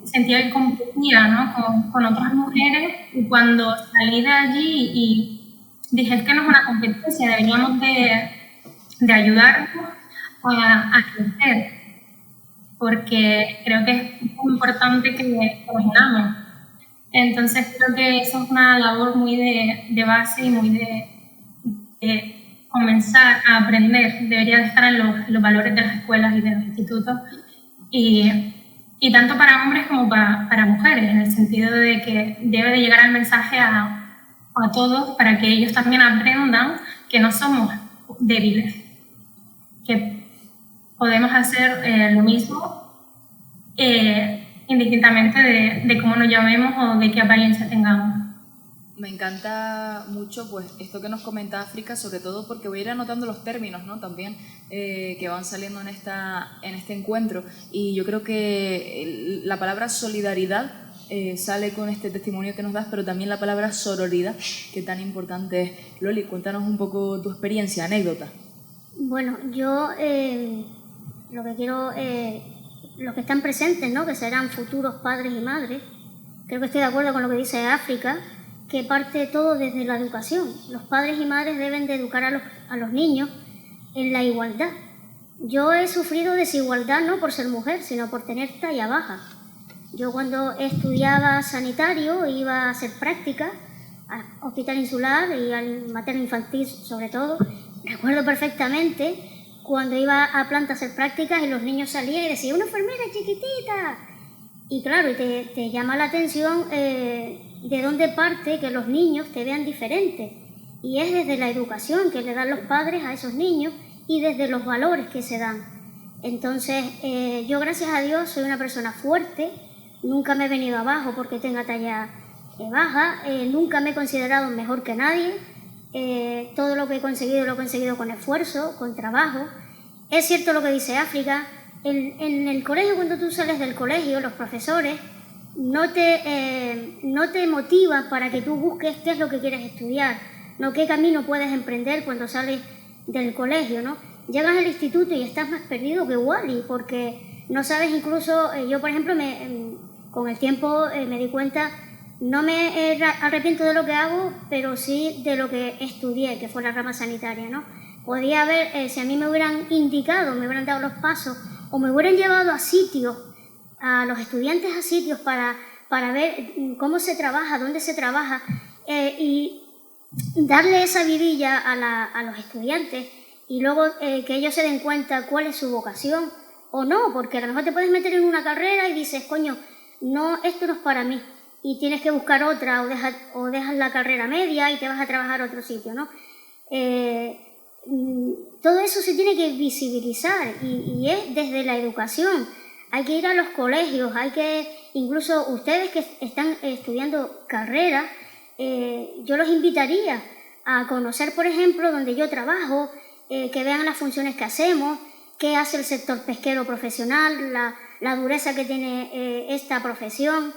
sentía que competía, ¿no? con otras mujeres, y cuando salí de allí y dije, es que no es una competencia, deberíamos de ayudarnos a crecer, porque creo que es muy importante que nos unamos. Entonces creo que eso es una labor muy de base y muy de comenzar a aprender. Debería de estar en los valores de las escuelas y de los institutos, y tanto para hombres como para mujeres, en el sentido de que debe de llegar el mensaje a todos para que ellos también aprendan que no somos débiles, que podemos hacer lo mismo indistintamente de cómo nos llamemos o de qué apariencia tengamos. Me encanta mucho pues esto que nos comenta África, sobre todo porque voy a ir anotando los términos, ¿no? También que van saliendo en este encuentro, y yo creo que la palabra solidaridad sale con este testimonio que nos das, pero también la palabra sororidad, que tan importante es. Loli, cuéntanos un poco tu experiencia, anécdota. Bueno, yo lo que quiero, los que están presentes, ¿no? Que serán futuros padres y madres, creo que estoy de acuerdo con lo que dice África, que parte todo desde la educación. Los padres y madres deben de educar a los niños en la igualdad. Yo he sufrido desigualdad no por ser mujer, sino por tener talla baja. Yo cuando estudiaba sanitario iba a hacer prácticas al Hospital Insular y al materno infantil sobre todo. Recuerdo perfectamente cuando iba a planta a hacer prácticas y los niños salían y decían, ¡una enfermera chiquitita! Y claro, te llama la atención de dónde parte que los niños te vean diferente. Y es desde la educación que le dan los padres a esos niños y desde los valores que se dan. Entonces, yo gracias a Dios soy una persona fuerte, nunca me he venido abajo porque tenga talla baja, nunca me he considerado mejor que nadie, todo lo que he conseguido lo he conseguido con esfuerzo, con trabajo. Es cierto lo que dice África, en el colegio, cuando tú sales del colegio, los profesores no te motivan para que tú busques qué es lo que quieres estudiar, no qué camino puedes emprender cuando sales del colegio, ¿no? Llegas al instituto y estás más perdido que Wally, porque no sabes incluso, yo por ejemplo, con el tiempo me di cuenta, no me arrepiento de lo que hago, pero sí de lo que estudié, que fue la rama sanitaria, ¿no? Podía haber, si a mí me hubieran indicado, me hubieran dado los pasos, o me hubieran llevado a sitios, a los estudiantes a sitios para ver cómo se trabaja, dónde se trabaja, y darle esa vidilla a los estudiantes, y luego que ellos se den cuenta cuál es su vocación o no, porque a lo mejor te puedes meter en una carrera y dices, coño, no, esto no es para mí, y tienes que buscar otra, o dejas la carrera media y te vas a trabajar a otro sitio, ¿no? Todo eso se tiene que visibilizar y es desde la educación. Hay que ir a los colegios, incluso ustedes que están estudiando carreras, yo los invitaría a conocer, por ejemplo, donde yo trabajo, que vean las funciones que hacemos, qué hace el sector pesquero profesional, la dureza que tiene esta profesión.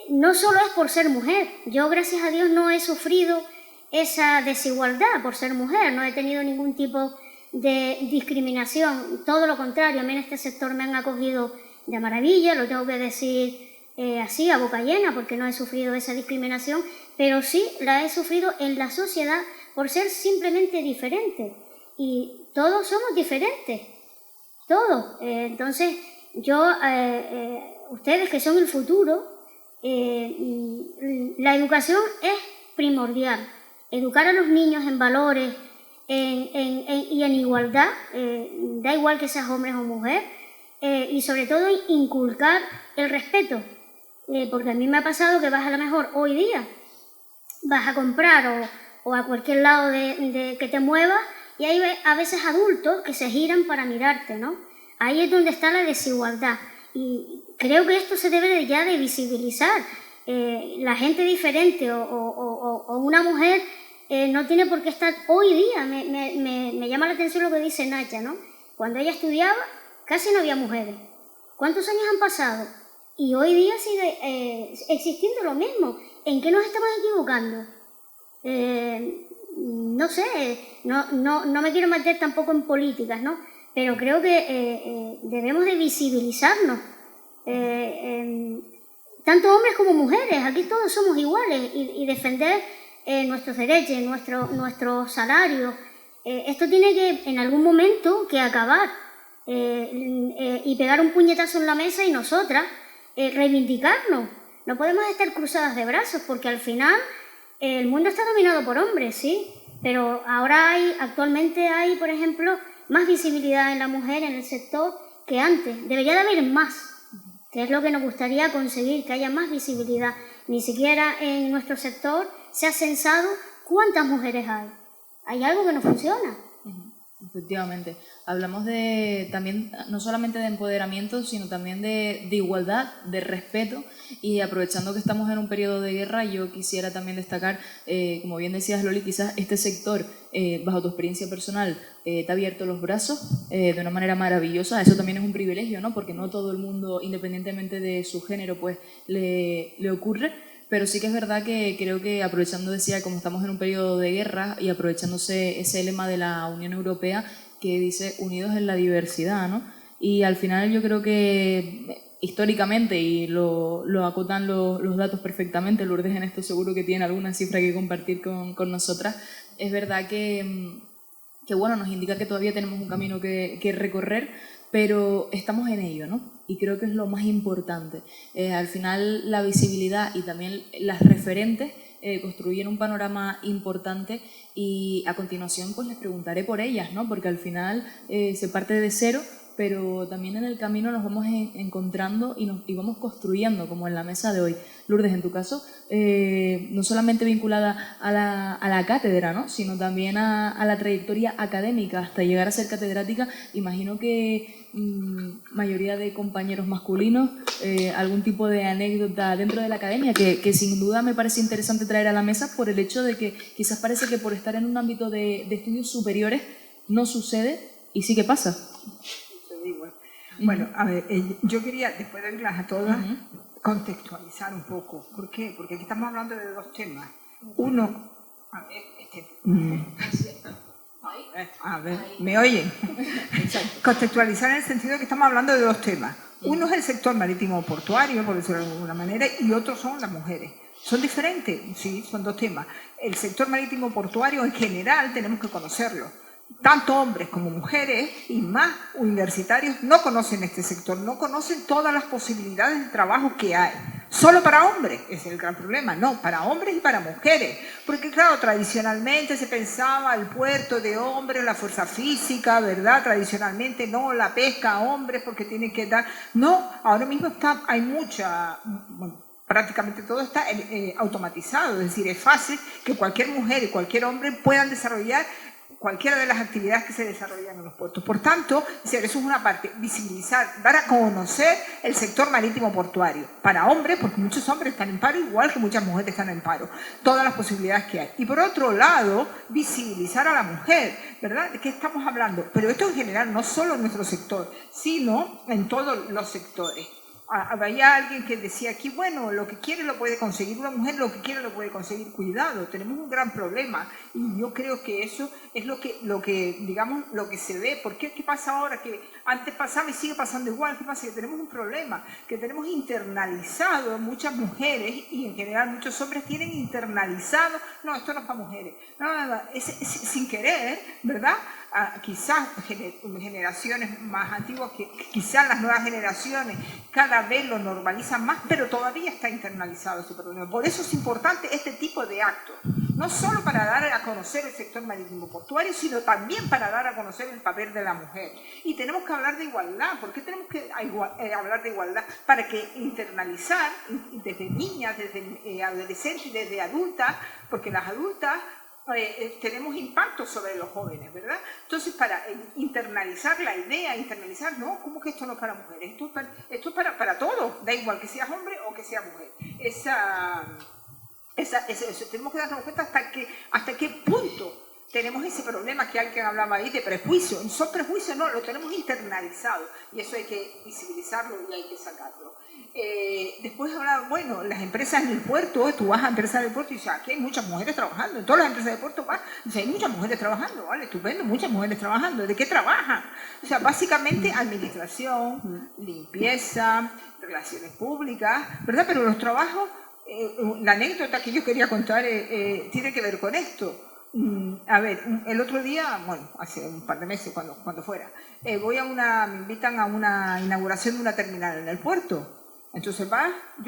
No solo es por ser mujer, yo gracias a Dios no he sufrido esa desigualdad por ser mujer, no he tenido ningún tipo de discriminación, todo lo contrario, a mí en este sector me han acogido de maravilla, lo tengo que decir así a boca llena porque no he sufrido esa discriminación, pero sí la he sufrido en la sociedad por ser simplemente diferente, y todos somos diferentes, todos. Entonces yo, ustedes que son el futuro, la educación es primordial, educar a los niños en valores y en igualdad, da igual que seas hombre o mujer, y sobre todo inculcar el respeto, porque a mí me ha pasado que vas a lo mejor hoy día vas a comprar o a cualquier lado que te muevas y hay a veces adultos que se giran para mirarte, ¿no? Ahí es donde está la desigualdad y creo que esto se debe ya de visibilizar. La gente diferente o una mujer no tiene por qué estar hoy día. Me llama la atención lo que dice Nacha, ¿no? Cuando ella estudiaba casi no había mujeres. ¿Cuántos años han pasado? Y hoy día sigue existiendo lo mismo. ¿En qué nos estamos equivocando? No sé, no me quiero meter tampoco en políticas, ¿no? Pero creo que debemos de visibilizarnos. Tanto hombres como mujeres, aquí todos somos iguales y defender nuestros derechos, nuestro salario. Esto tiene que en algún momento que acabar y pegar un puñetazo en la mesa y nosotras reivindicarnos. No podemos estar cruzadas de brazos porque al final el mundo está dominado por hombres, sí, pero ahora actualmente hay, por ejemplo, más visibilidad en la mujer en el sector que antes. Debería de haber más, que es lo que nos gustaría conseguir, que haya más visibilidad. Ni siquiera en nuestro sector se ha censado cuántas mujeres hay. Hay algo que no funciona. Efectivamente. Hablamos también, no solamente de empoderamiento, sino también de igualdad, de respeto, y aprovechando que estamos en un periodo de guerra, yo quisiera también destacar, como bien decías Loli, quizás este sector, bajo tu experiencia personal, te ha abierto los brazos de una manera maravillosa. Eso también es un privilegio, ¿no? Porque no todo el mundo, independientemente de su género, pues le ocurre. Pero sí que es verdad que creo que aprovechando, decía, como estamos en un periodo de guerra y aprovechándose ese lema de la Unión Europea que dice unidos en la diversidad, ¿no? Y al final yo creo que históricamente, y lo acotan los datos perfectamente, Lourdes en esto seguro que tiene alguna cifra que compartir con nosotras, es verdad que bueno, nos indica que todavía tenemos un camino que recorrer, pero estamos en ello, ¿no? Y creo que es lo más importante. Al final la visibilidad y también las referentes construyen un panorama importante y a continuación pues les preguntaré por ellas, ¿no? Porque al final se parte de cero, pero también en el camino nos vamos encontrando y vamos construyendo, como en la mesa de hoy. Lourdes, en tu caso, no solamente vinculada a la cátedra, ¿no? Sino también a la trayectoria académica hasta llegar a ser catedrática. Imagino que mayoría de compañeros masculinos, algún tipo de anécdota dentro de la academia que sin duda me parece interesante traer a la mesa por el hecho de que quizás parece que por estar en un ámbito de estudios superiores no sucede y sí que pasa. Bueno, a ver, yo quería, después de verlas a todas, contextualizar un poco. ¿Por qué? Porque aquí estamos hablando de dos temas. Uno, a ver, ¿me oyen? Contextualizar en el sentido de que estamos hablando de dos temas. Uno es el sector marítimo portuario, por decirlo de alguna manera, y otro son las mujeres. ¿Son diferentes? Sí, son dos temas. El sector marítimo portuario en general tenemos que conocerlo. Tanto hombres como mujeres y más universitarios no conocen este sector, no conocen todas las posibilidades de trabajo que hay. Solo para hombres, ese es el gran problema, no, para hombres y para mujeres. Porque claro, tradicionalmente se pensaba el puerto de hombres, la fuerza física, ¿verdad? Tradicionalmente no, la pesca a hombres porque tienen que dar... No, ahora mismo hay mucha... Bueno, prácticamente todo está automatizado, es decir, es fácil que cualquier mujer y cualquier hombre puedan desarrollar cualquiera de las actividades que se desarrollan en los puertos. Por tanto, eso es una parte, visibilizar, dar a conocer el sector marítimo portuario. Para hombres, porque muchos hombres están en paro, igual que muchas mujeres están en paro. Todas las posibilidades que hay. Y por otro lado, visibilizar a la mujer, ¿verdad? ¿De qué estamos hablando? Pero esto en general, no solo en nuestro sector, sino en todos los sectores. Había alguien que decía aquí, bueno, lo que quiere lo puede conseguir una mujer, lo que quiere lo puede conseguir. Cuidado, tenemos un gran problema y yo creo que eso es lo que digamos, lo que se ve. ¿Por qué? ¿Qué pasa ahora? Que antes pasaba y sigue pasando igual. ¿Qué pasa? Que tenemos un problema, que tenemos internalizado, muchas mujeres y en general muchos hombres tienen internalizado, no, esto no es para mujeres. No, es sin querer, ¿verdad? Quizás generaciones más antiguas, que quizás las nuevas generaciones cada vez lo normalizan más, pero todavía está internalizado ese problema. Por eso es importante este tipo de actos. no solo para dar a conocer el sector marítimo portuario, sino también para dar a conocer el papel de la mujer. Y tenemos que hablar de igualdad. ¿Por qué tenemos que hablar de igualdad? Para que internalizar desde niñas, desde adolescentes, desde adultas, porque las adultas tenemos impacto sobre los jóvenes, ¿verdad? Entonces, para internalizar la idea, no, ¿cómo que esto no es para mujeres? Esto es para todos, da igual que seas hombre o que seas mujer. Eso, tenemos que darnos cuenta hasta qué punto tenemos ese problema que alguien hablaba ahí de prejuicio. Son prejuicios, no, lo tenemos internalizado y eso hay que visibilizarlo y hay que sacarlo. Después hablaba, bueno, las empresas en el puerto, tú vas a empresas del puerto y dices, aquí hay muchas mujeres trabajando, en todas las empresas del puerto vas, dices, hay muchas mujeres trabajando, vale, estupendo, muchas mujeres trabajando. ¿De qué trabajan? O sea, básicamente administración, limpieza, relaciones públicas, ¿verdad? Pero los trabajos, la anécdota que yo quería contar tiene que ver con esto. A ver, el otro día, bueno, hace un par de meses, cuando fuera, me invitan a una inauguración de una terminal en el puerto. Entonces yo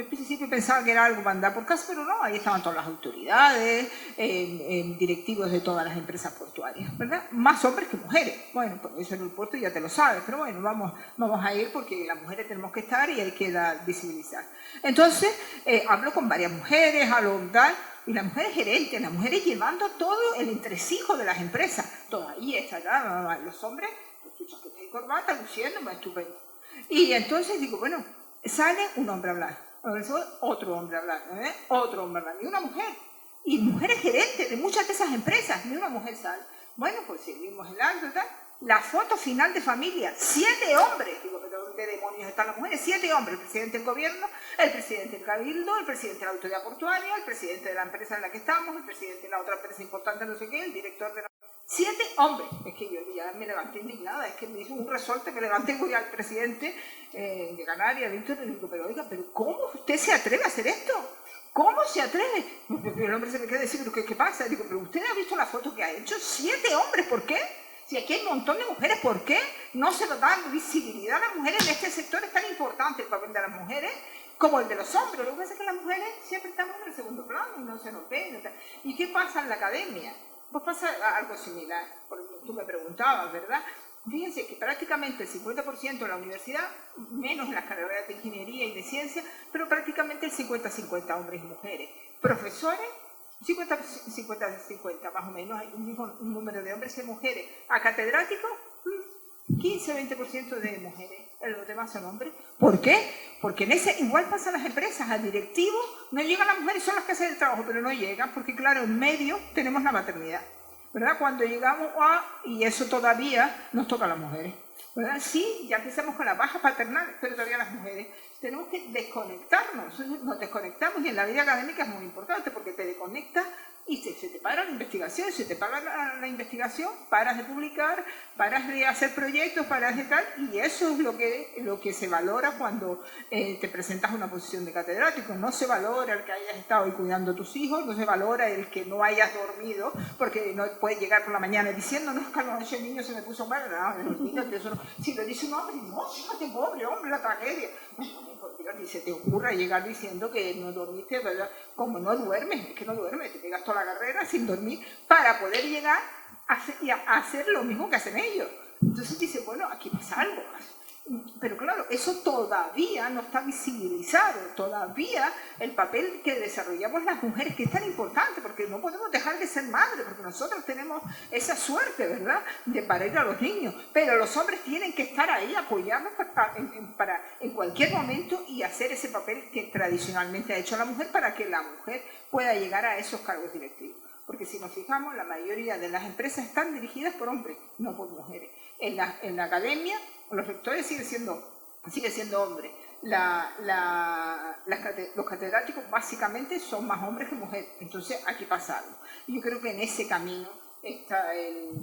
al principio pensaba que era algo para andar por casa, pero no, ahí estaban todas las autoridades, directivos de todas las empresas portuarias, ¿verdad? Más hombres que mujeres. Bueno, pues eso en el puerto ya te lo sabes, pero bueno, vamos a ir porque las mujeres tenemos que estar y hay que visibilizar. Entonces, hablo con varias mujeres, y las mujeres gerentes, las mujeres llevando todo el entresijo de las empresas. Todo ahí está, los hombres, con su chaqueta y corbata, luciendo, más estupendo. Y entonces digo, bueno, sale un hombre a hablar, otro hombre a hablar, otro hombre a hablar, y una mujer. Y mujeres gerentes de muchas de esas empresas, ni una mujer sale. Bueno, pues seguimos el acto y tal. La foto final de familia, 7 hombres. Digo, pero ¿dónde demonios están las mujeres? 7 hombres, el presidente del gobierno, el presidente del cabildo, el presidente de la autoridad portuaria, el presidente de la empresa en la que estamos, el presidente de la otra empresa importante, no sé qué, el director de la... 7 hombres. Es que yo ya me levanté indignada, es que me hizo un resorte, me levanté y voy al presidente de Canarias, Víctor, y le digo, pero oiga, ¿pero cómo usted se atreve a hacer esto? ¿Cómo se atreve? El hombre se me queda diciendo, ¿qué pasa? Digo, pero usted ha visto la foto que ha hecho, 7 hombres, ¿por qué? Si aquí hay un montón de mujeres, ¿por qué no se nos da visibilidad a las mujeres en este sector? Es tan importante el papel de las mujeres como el de los hombres. Lo que pasa es que las mujeres siempre estamos en el segundo plano y no se nos ven. ¿Y qué pasa en la academia? Pues pasa algo similar. Tú me preguntabas, ¿verdad? Fíjense que prácticamente el 50% en la universidad, menos en las carreras de ingeniería y de ciencia, pero prácticamente el 50-50 hombres y mujeres. Profesores, 50-50 más o menos, hay un mismo número de hombres que mujeres. A catedráticos, 15-20% de mujeres, los demás son hombres. ¿Por qué? Porque igual pasa en las empresas, al directivo no llegan las mujeres, son las que hacen el trabajo, pero no llegan, porque claro, en medio tenemos la maternidad, ¿verdad? Cuando llegamos y eso todavía nos toca a las mujeres, ¿verdad? Sí, ya empezamos con la baja paternal, pero todavía las mujeres. Tenemos que desconectarnos, nos desconectamos y en la vida académica es muy importante porque te desconectas y se te para la investigación, se te para la investigación, paras de publicar, paras de hacer proyectos, paras de tal, y eso es lo que se valora cuando te presentas a una posición de catedrático. No se valora el que hayas estado ahí cuidando a tus hijos, no se valora el que no hayas dormido, porque no puedes llegar por la mañana diciendo, no, es que anoche el niño se me puso mal, no, si lo dice un hombre, no, fíjate, pobre hombre, la tragedia. Ni se te ocurra llegar diciendo que no dormiste, ¿verdad? Como no duermes, es que no duermes, te pegas toda la carrera sin dormir para poder llegar a hacer lo mismo que hacen ellos. Entonces dice, bueno, aquí pasa algo. Pero claro, eso todavía no está visibilizado, todavía el papel que desarrollamos las mujeres, que es tan importante, porque no podemos dejar de ser madres, porque nosotros tenemos esa suerte, ¿verdad?, de parir a los niños, pero los hombres tienen que estar ahí, apoyarnos en cualquier momento y hacer ese papel que tradicionalmente ha hecho la mujer para que la mujer pueda llegar a esos cargos directivos. Porque si nos fijamos, la mayoría de las empresas están dirigidas por hombres, no por mujeres. En la academia, los rectores siguen siendo hombres. Los catedráticos básicamente son más hombres que mujeres. Entonces aquí pasa algo. Y yo creo que en ese camino está el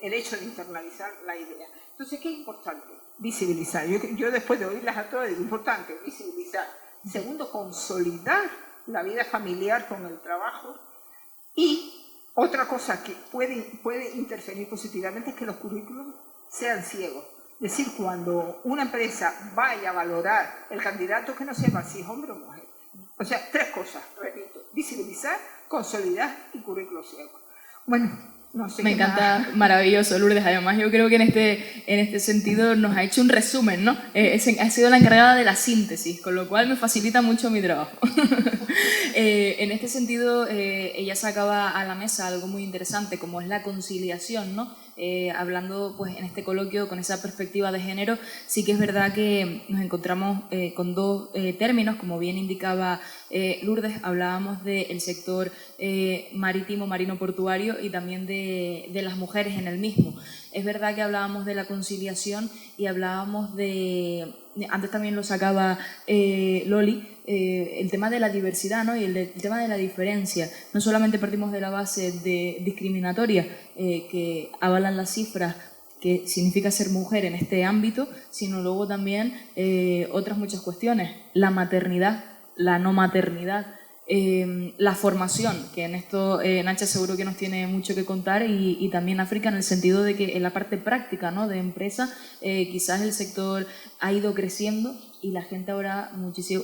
hecho de internalizar la idea. Entonces, ¿qué es importante? Visibilizar. Yo después de oírlas a todas digo, importante, visibilizar. Segundo, consolidar la vida familiar con el trabajo. Y otra cosa que puede interferir positivamente es que los currículums sean ciegos. Es decir, cuando una empresa vaya a valorar el candidato, que no sepa si es hombre o mujer. O sea, 3 cosas, repito. visibilizar, consolidar y currículo ciego. Bueno, no sé. Me encanta, maravilloso, Lourdes. Además, yo creo que en este sentido nos ha hecho un resumen, ¿no? Ha sido la encargada de la síntesis, con lo cual me facilita mucho mi trabajo. En este sentido, ella sacaba a la mesa algo muy interesante, como es la conciliación, ¿no? Hablando pues, en este coloquio con esa perspectiva de género, sí que es verdad que nos encontramos con dos términos, como bien indicaba Lourdes. Hablábamos del sector marítimo, marino portuario y también de las mujeres en el mismo. Es verdad que hablábamos de la conciliación y hablábamos antes también lo sacaba Loli, el tema de la diversidad, ¿no? Y el tema de la diferencia. No solamente partimos de la base discriminatoria que avalan las cifras que significa ser mujer en este ámbito, sino luego también otras muchas cuestiones. La maternidad, la no maternidad, la formación, que en esto Nacha seguro que nos tiene mucho que contar, y también África, en el sentido de que en la parte práctica, ¿no? De empresa, quizás el sector ha ido creciendo y la gente ahora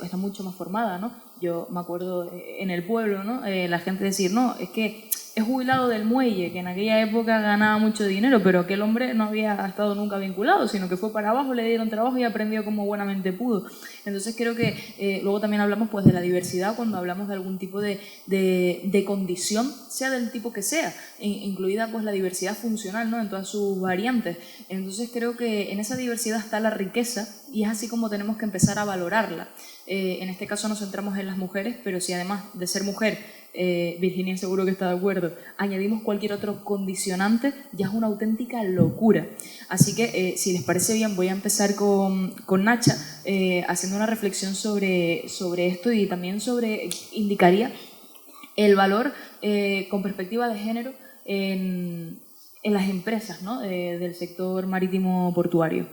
está mucho más formada, ¿no? Yo me acuerdo en el pueblo, ¿no? La gente decir, no, es que es jubilado del muelle, que en aquella época ganaba mucho dinero, pero aquel hombre no había estado nunca vinculado, sino que fue para abajo, le dieron trabajo y aprendió como buenamente pudo. Entonces creo que luego también hablamos pues de la diversidad cuando hablamos de algún tipo de condición, sea del tipo que sea, incluida pues la diversidad funcional, ¿no? En todas sus variantes. Entonces creo que en esa diversidad está la riqueza y es así como tenemos que empezar a valorarla. En este caso nos centramos en las mujeres, pero si además de ser mujer, Virginia seguro que está de acuerdo, añadimos cualquier otro condicionante, ya es una auténtica locura. Así que, si les parece bien, voy a empezar con Nacha, haciendo una reflexión sobre esto y también indicaría el valor con perspectiva de género en las empresas, ¿no? Del sector marítimo portuario.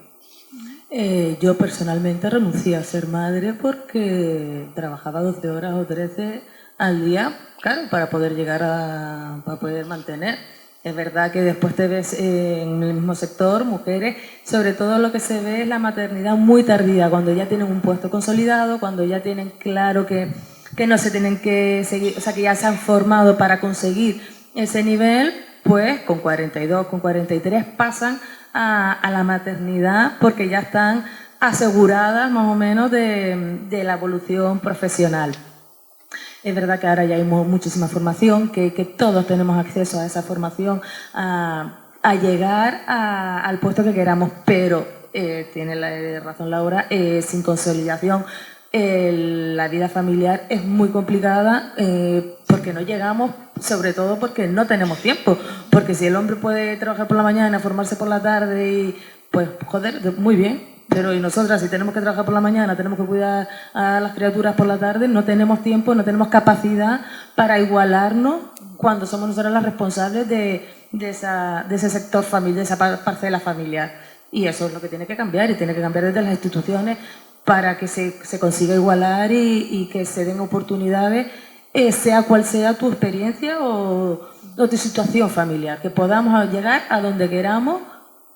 Yo personalmente renuncié a ser madre porque trabajaba 12 horas o 13 al día, claro, para poder para poder mantener. Es verdad que después te ves en el mismo sector, mujeres, sobre todo lo que se ve es la maternidad muy tardía, cuando ya tienen un puesto consolidado, cuando ya tienen claro que no se tienen que seguir, o sea, que ya se han formado para conseguir ese nivel, pues con 42, con 43 pasan a la maternidad porque ya están aseguradas más o menos de la evolución profesional. Es verdad que ahora ya hay muchísima formación, que todos tenemos acceso a esa formación, a llegar al puesto que queramos, pero tiene razón Laura, sin consolidación la vida familiar es muy complicada porque no llegamos, sobre todo porque no tenemos tiempo, porque si el hombre puede trabajar por la mañana, formarse por la tarde y pues joder, muy bien, pero y nosotras si tenemos que trabajar por la mañana, tenemos que cuidar a las criaturas por la tarde, no tenemos tiempo, no tenemos capacidad para igualarnos cuando somos nosotras las responsables de ese sector familiar, de esa parcela familiar. Y eso es lo que tiene que cambiar, y tiene que cambiar desde las instituciones para que se consiga igualar y que se den oportunidades, sea cual sea tu experiencia o tu situación familiar, que podamos llegar a donde queramos,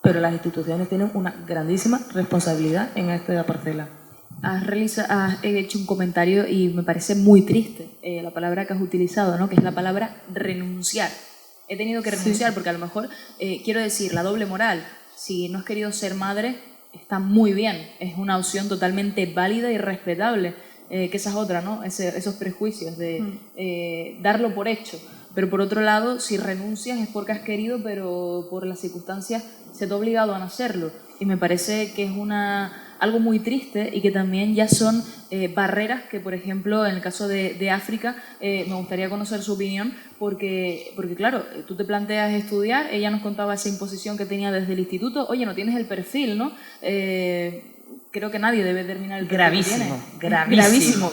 pero las instituciones tienen una grandísima responsabilidad en esta parcela. Has hecho un comentario y me parece muy triste la palabra que has utilizado, ¿no? Que es la palabra renunciar. He tenido que renunciar porque a lo mejor, quiero decir, la doble moral. Si no has querido ser madre, está muy bien, es una opción totalmente válida y respetable, que esa es otra, ¿no? Esos prejuicios de darlo por hecho. Pero por otro lado, si renuncias es porque has querido, pero por las circunstancias se te ha obligado a no hacerlo. Y me parece que es algo muy triste y que también ya son barreras que, por ejemplo, en el caso de África, me gustaría conocer su opinión, porque claro, tú te planteas estudiar, ella nos contaba esa imposición que tenía desde el instituto, oye, no tienes el perfil, ¿no? Creo que nadie debe terminar el gravísimo, gravísimo.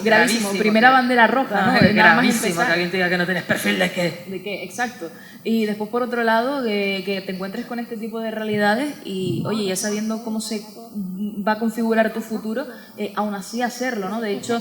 Primera bandera roja, ¿no? Gravísimo que alguien te diga que no tienes perfil de qué. ¿De qué? Exacto. Y después, por otro lado, que te encuentres con este tipo de realidades y, oye, ya sabiendo cómo se va a configurar tu futuro, aún así hacerlo, ¿no? De hecho,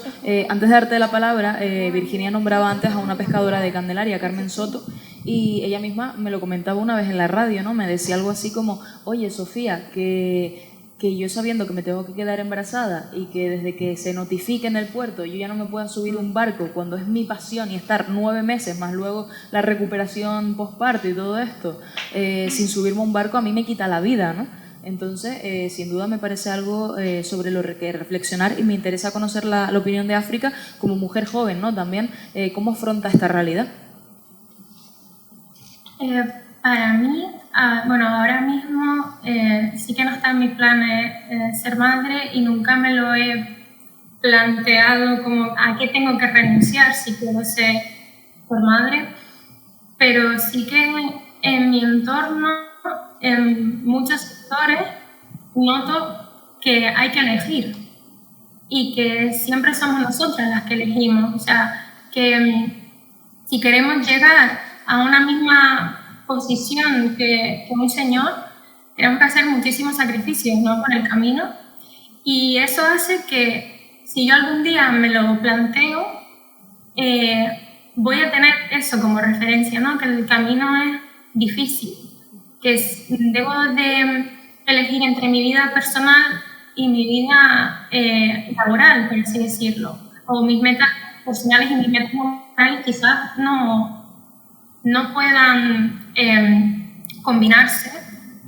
antes de darte la palabra, Virginia nombraba antes a una pescadora de Candelaria, Carmen Soto, y ella misma me lo comentaba una vez en la radio, ¿no? Me decía algo así como, oye, Sofía, que que yo sabiendo que me tengo que quedar embarazada y que desde que se notifique en el puerto yo ya no me pueda subir un barco cuando es mi pasión y estar 9 meses más luego la recuperación postparto y todo esto, sin subirme a un barco a mí me quita la vida, ¿no? Entonces, sin duda me parece algo sobre lo que reflexionar y me interesa conocer la opinión de África como mujer joven, ¿no? También, ¿cómo afronta esta realidad? Para mí, bueno, ahora mismo sí que no está en mis planes ser madre y nunca me lo he planteado como a qué tengo que renunciar si quiero ser madre, pero sí que en mi entorno, en muchos sectores, noto que hay que elegir y que siempre somos nosotras las que elegimos. O sea, que si queremos llegar a una misma posición que un señor, tenemos que hacer muchísimos sacrificios, ¿no?, por el camino, y eso hace que si yo algún día me lo planteo, voy a tener eso como referencia, ¿no?, que el camino es difícil, que debo de elegir entre mi vida personal y mi vida laboral, por así decirlo, o mis metas personales y mis metas laborales quizás no puedan combinarse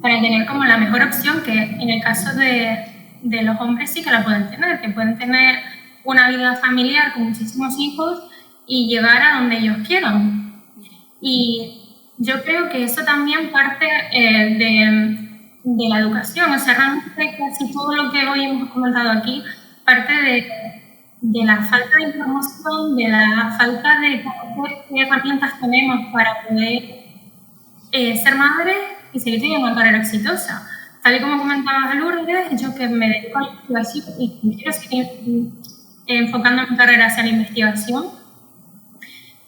para tener como la mejor opción, que en el caso de los hombres sí que la pueden tener, que pueden tener una vida familiar con muchísimos hijos y llegar a donde ellos quieran. Y yo creo que eso también parte de la educación. O sea, realmente casi todo lo que hoy hemos comentado aquí parte de la falta de información, de la falta de conocer qué herramientas tenemos para poder ser madre y seguir teniendo una carrera exitosa. Tal y como comentaba Lourdes, yo que me dedico a la investigación y quiero seguir enfocando mi carrera hacia la investigación,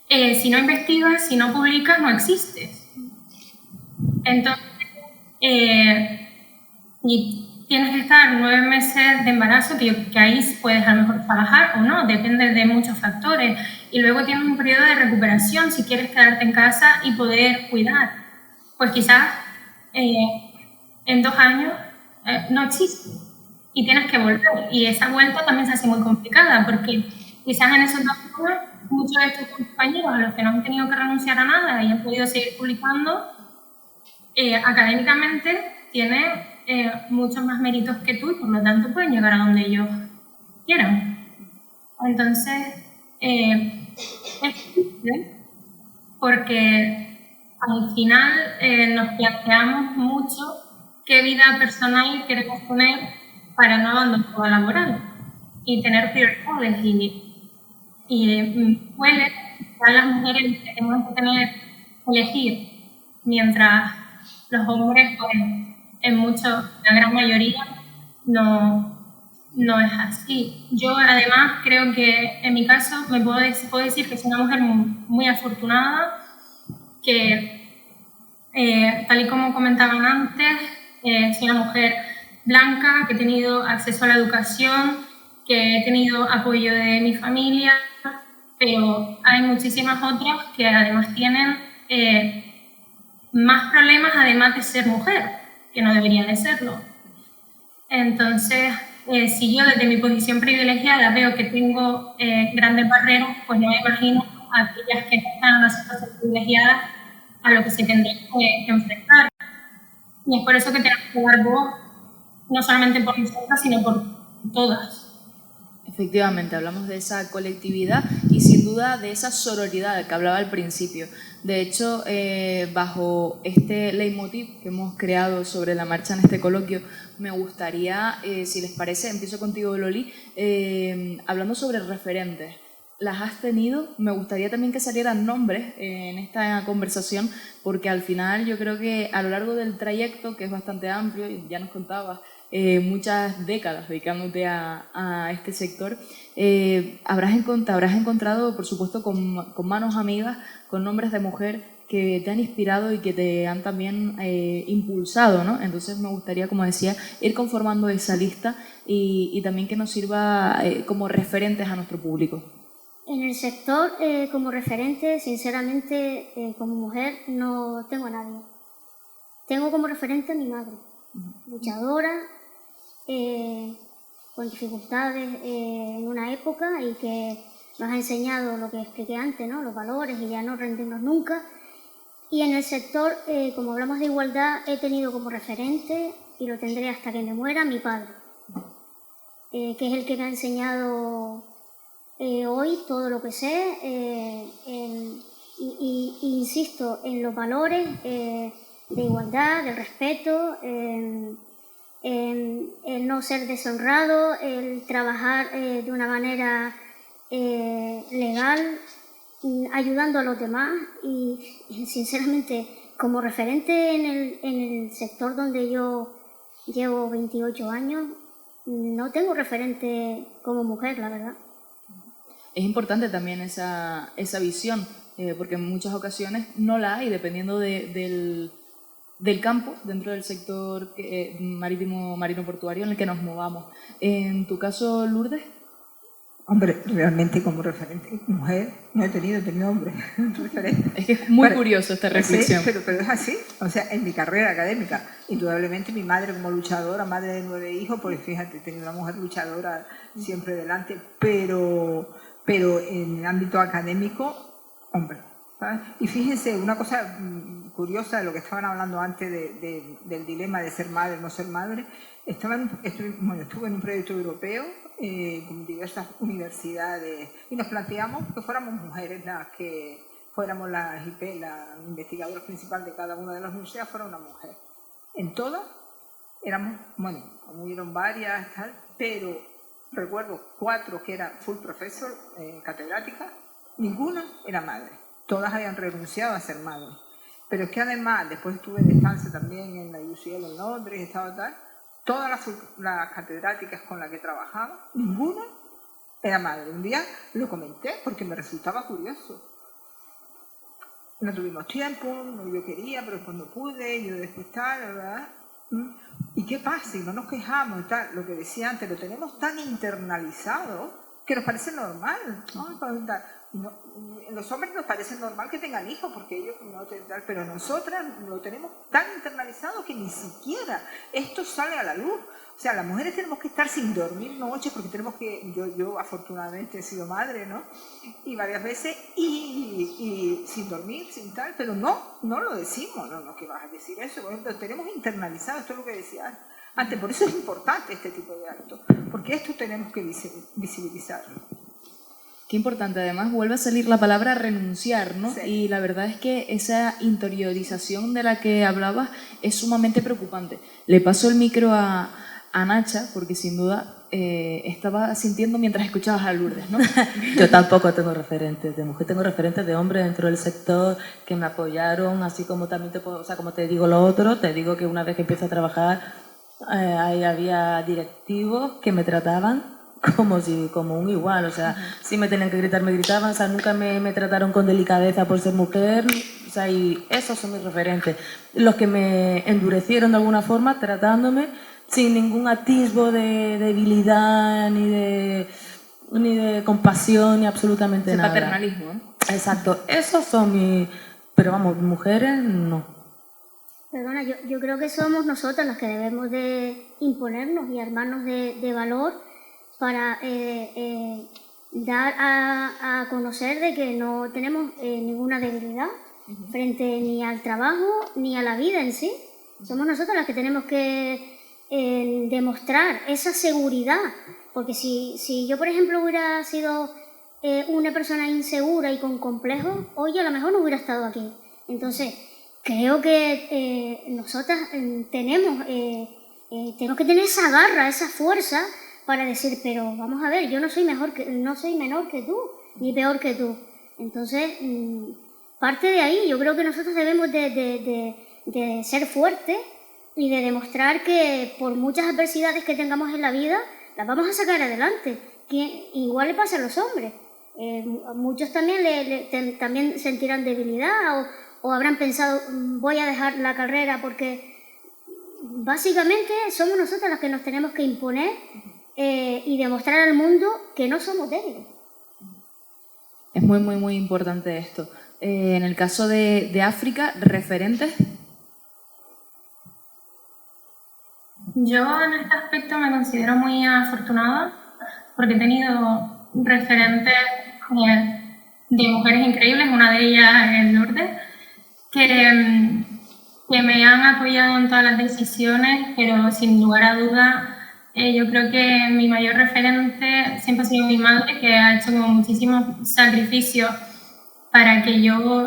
si no investigas, si no publicas, no existes. Entonces, y tienes que estar 9 meses de embarazo, que ahí puedes a lo mejor trabajar o no, depende de muchos factores. Y luego tienes un periodo de recuperación si quieres quedarte en casa y poder cuidar. Pues quizás en 2 años no existe y tienes que volver. Y esa vuelta también se hace muy complicada porque quizás en esos 2 años muchos de tus compañeros a los que no han tenido que renunciar a nada y han podido seguir publicando, académicamente tienen muchos más méritos que tú y por lo tanto pueden llegar a donde ellos quieran. Entonces, es difícil porque al final nos planteamos mucho qué vida personal queremos tener para no abandonar la laboral y tener prioridades y puede para las mujeres que tenemos que elegir, mientras los hombres pues, la gran mayoría no es así. Yo además creo que en mi caso puedo decir que soy una mujer muy afortunada, que tal y como comentaban antes, soy una mujer blanca, que he tenido acceso a la educación, que he tenido apoyo de mi familia, pero hay muchísimas otras que además tienen más problemas además de ser mujer, que no deberían de serlo. Entonces, si yo desde mi posición privilegiada veo que tengo grandes barreras, pues no me imagino a aquellas que no están en una situación privilegiada a lo que se tendrían que enfrentar. Y es por eso que tenemos que dar voz, no solamente por nosotras, sino por todas. Efectivamente, hablamos de esa colectividad y sin duda de esa sororidad del que hablaba al principio. De hecho, bajo este leitmotiv que hemos creado sobre la marcha en este coloquio, me gustaría, si les parece, empiezo contigo, Loli, hablando sobre referentes. ¿Las has tenido? Me gustaría también que salieran nombres en esta conversación, porque al final yo creo que a lo largo del trayecto, que es bastante amplio, y ya nos contabas, muchas décadas dedicándote a este sector, habrás encontrado, por supuesto, con manos amigas, con nombres de mujer que te han inspirado y que te han también impulsado, ¿no? Entonces me gustaría, como decía, ir conformando esa lista y también que nos sirva como referentes a nuestro público. En el sector, como referente, sinceramente, como mujer, no tengo a nadie. Tengo como referente a mi madre, luchadora, con dificultades en una época y que nos ha enseñado lo que expliqué antes, ¿no? Los valores y ya no rendirnos nunca. Y en el sector, como hablamos de igualdad, he tenido como referente, y lo tendré hasta que me muera, mi padre, que es el que me ha enseñado hoy todo lo que sé, y insisto en los valores de igualdad, del respeto, el no ser deshonrado, el trabajar de una manera legal, ayudando a los demás y sinceramente como referente en el sector donde yo llevo 28 años no tengo referente como mujer, la verdad. Es importante también esa visión, porque en muchas ocasiones no la hay, dependiendo del campo, dentro del sector marino portuario en el que nos movamos. En tu caso, Lourdes. Hombre, realmente como referente mujer no he tenido hombre referente. Es que es muy curioso esta reflexión. Sí, pero es así. O sea, en mi carrera académica, indudablemente mi madre como luchadora, madre de 9 hijos, pues fíjate, tenía una mujer luchadora siempre delante, pero en el ámbito académico, hombre. ¿Sabes? Y fíjense, una cosa curiosa de lo que estaban hablando antes del dilema de ser madre o no ser madre, estuve en un proyecto europeo con diversas universidades y nos planteamos que fuéramos mujeres las que fuéramos las IP, la investigadora principal de cada una de las universidades fuera una mujer. En todas éramos, bueno, hubieron varias, tal, pero recuerdo 4 que eran full professor, catedráticas, ninguna era madre. Todas habían renunciado a ser madres. Pero es que además, después estuve de estancia también en la UCL en Londres, estaba tal, todas las catedráticas con las que trabajaba, ninguna era madre. Un día lo comenté porque me resultaba curioso. No tuvimos tiempo, yo quería, pero después no pude, yo después tal, ¿verdad? ¿Y qué pasa? Y no nos quejamos y tal. Lo que decía antes, lo tenemos tan internalizado que nos parece normal, ¿no? Los hombres nos parece normal que tengan hijos porque ellos no tendrán, pero nosotras lo tenemos tan internalizado que ni siquiera esto sale a la luz. O sea, las mujeres tenemos que estar sin dormir noches porque tenemos que, yo afortunadamente he sido madre, ¿no? Y varias veces, y sin dormir, sin tal, pero no lo decimos, no, que vas a decir eso, lo tenemos internalizado, esto es lo que decía antes, por eso es importante este tipo de actos, porque esto tenemos que visibilizarlo. Qué importante, además vuelve a salir la palabra renunciar, ¿no? Sí. Y la verdad es que esa interiorización de la que hablabas es sumamente preocupante. Le paso el micro a Nacha, porque sin duda estaba sintiendo mientras escuchabas a Lourdes, ¿no? Yo tampoco tengo referentes de mujer, tengo referentes de hombres dentro del sector que me apoyaron, así como también como te digo lo otro, te digo que una vez que empecé a trabajar ahí había directivos que me trataban como un igual, o sea, si me tenían que gritar, me gritaban, o sea, nunca me trataron con delicadeza por ser mujer, o sea, y esos son mis referentes. Los que me endurecieron de alguna forma, tratándome sin ningún atisbo de debilidad, ni de compasión, ni absolutamente nada. Paternalismo, ¿no? Exacto, esos son mis... Pero vamos, mujeres, no. Perdona, yo creo que somos nosotras las que debemos de imponernos y armarnos de valor para dar a conocer de que no tenemos ninguna debilidad frente ni al trabajo ni a la vida en sí. Somos nosotros las que tenemos que demostrar esa seguridad, porque si yo, por ejemplo, hubiera sido una persona insegura y con complejos, hoy a lo mejor no hubiera estado aquí. Entonces, creo que nosotras tenemos que tener esa garra, esa fuerza para decir, pero vamos a ver, yo no soy menor que tú, ni peor que tú. Entonces, parte de ahí, yo creo que nosotros debemos de ser fuertes y de demostrar que por muchas adversidades que tengamos en la vida, las vamos a sacar adelante. Que igual le pasa a los hombres. Muchos también también sentirán debilidad o habrán pensado, voy a dejar la carrera, porque básicamente somos nosotras las que nos tenemos que imponer y demostrar al mundo que no somos débiles. Es muy, muy, muy importante esto. En el caso de África, referentes. Yo en este aspecto me considero muy afortunada porque he tenido referentes de mujeres increíbles, una de ellas es Lourdes, que me han apoyado en todas las decisiones, pero sin lugar a dudas yo creo que mi mayor referente siempre ha sido mi madre, que ha hecho como muchísimos sacrificios para que yo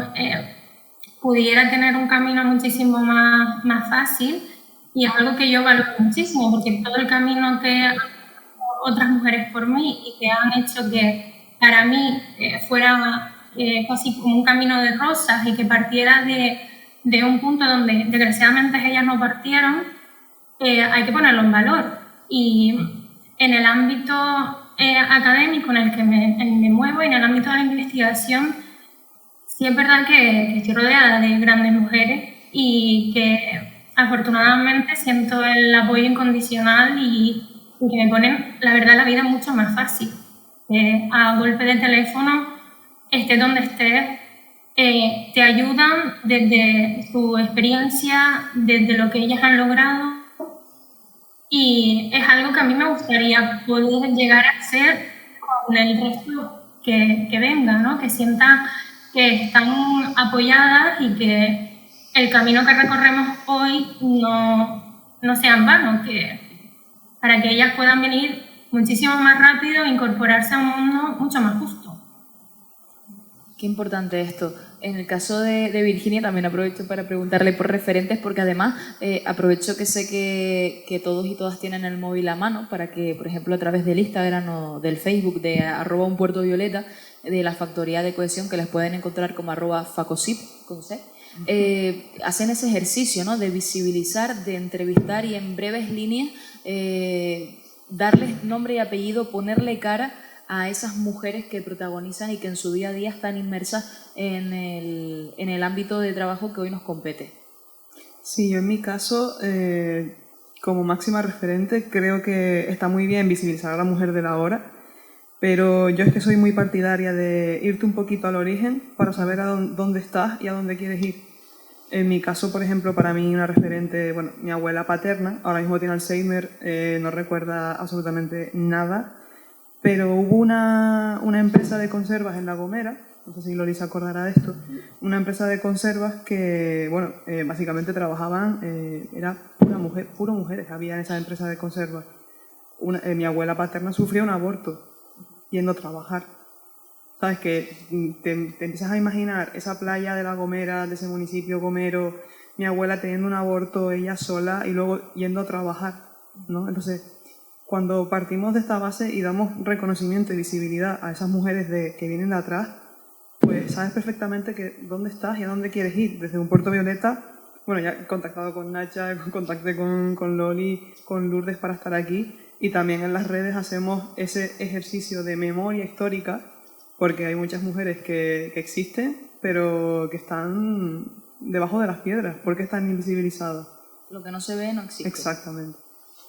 pudiera tener un camino muchísimo más fácil, y es algo que yo valoro muchísimo, porque todo el camino que han hecho otras mujeres por mí y que han hecho que para mí fuera casi como un camino de rosas y que partiera de un punto donde desgraciadamente ellas no partieron, hay que ponerlo en valor. Y en el ámbito académico en el que me muevo y en el ámbito de la investigación, sí es verdad que estoy rodeada de grandes mujeres y que afortunadamente siento el apoyo incondicional y que me ponen, la verdad, la vida mucho más fácil. A golpe de teléfono, estés donde estés, te ayudan desde su experiencia, desde lo que ellas han logrado, y es algo que a mí me gustaría poder llegar a hacer con el resto que venga, ¿no? Que sientan que están apoyadas y que el camino que recorremos hoy no sea en vano, que para que ellas puedan venir muchísimo más rápido e incorporarse a un mundo mucho más justo. Qué importante esto. En el caso de Virginia también aprovecho para preguntarle por referentes, porque además aprovecho que sé que todos y todas tienen el móvil a mano para que, por ejemplo, a través del Instagram o del Facebook de @unpuertovioleta, de la Factoría de Cohesión, que les pueden encontrar como @facosip, con C, hacen ese ejercicio, ¿no?, de visibilizar, de entrevistar y en breves líneas darles nombre y apellido, ponerle cara a esas mujeres que protagonizan y que en su día a día están inmersas en el ámbito de trabajo que hoy nos compete. Sí, yo en mi caso, como máxima referente, creo que está muy bien visibilizar a la mujer de la hora, pero yo es que soy muy partidaria de irte un poquito al origen para saber dónde estás y a dónde quieres ir. En mi caso, por ejemplo, para mí una referente, bueno, mi abuela paterna, ahora mismo tiene Alzheimer, no recuerda absolutamente nada, pero hubo una empresa de conservas en La Gomera, no sé si Loli se acordará de esto, una empresa de conservas que, bueno, básicamente trabajaban, era puro mujeres había en esa empresa de conservas. Mi abuela paterna sufrió un aborto yendo a trabajar. ¿Sabes? Que te empiezas a imaginar esa playa de La Gomera, de ese municipio gomero, mi abuela teniendo un aborto ella sola y luego yendo a trabajar, ¿no? Entonces, cuando partimos de esta base y damos reconocimiento y visibilidad a esas mujeres que vienen de atrás, pues sabes perfectamente que dónde estás y a dónde quieres ir. Desde un Puerto Violeta, bueno, ya he contactado con Nacha, contacté con Loli, con Lourdes para estar aquí, y también en las redes hacemos ese ejercicio de memoria histórica, porque hay muchas mujeres que existen, pero que están debajo de las piedras, porque están invisibilizadas. Lo que no se ve no existe. Exactamente.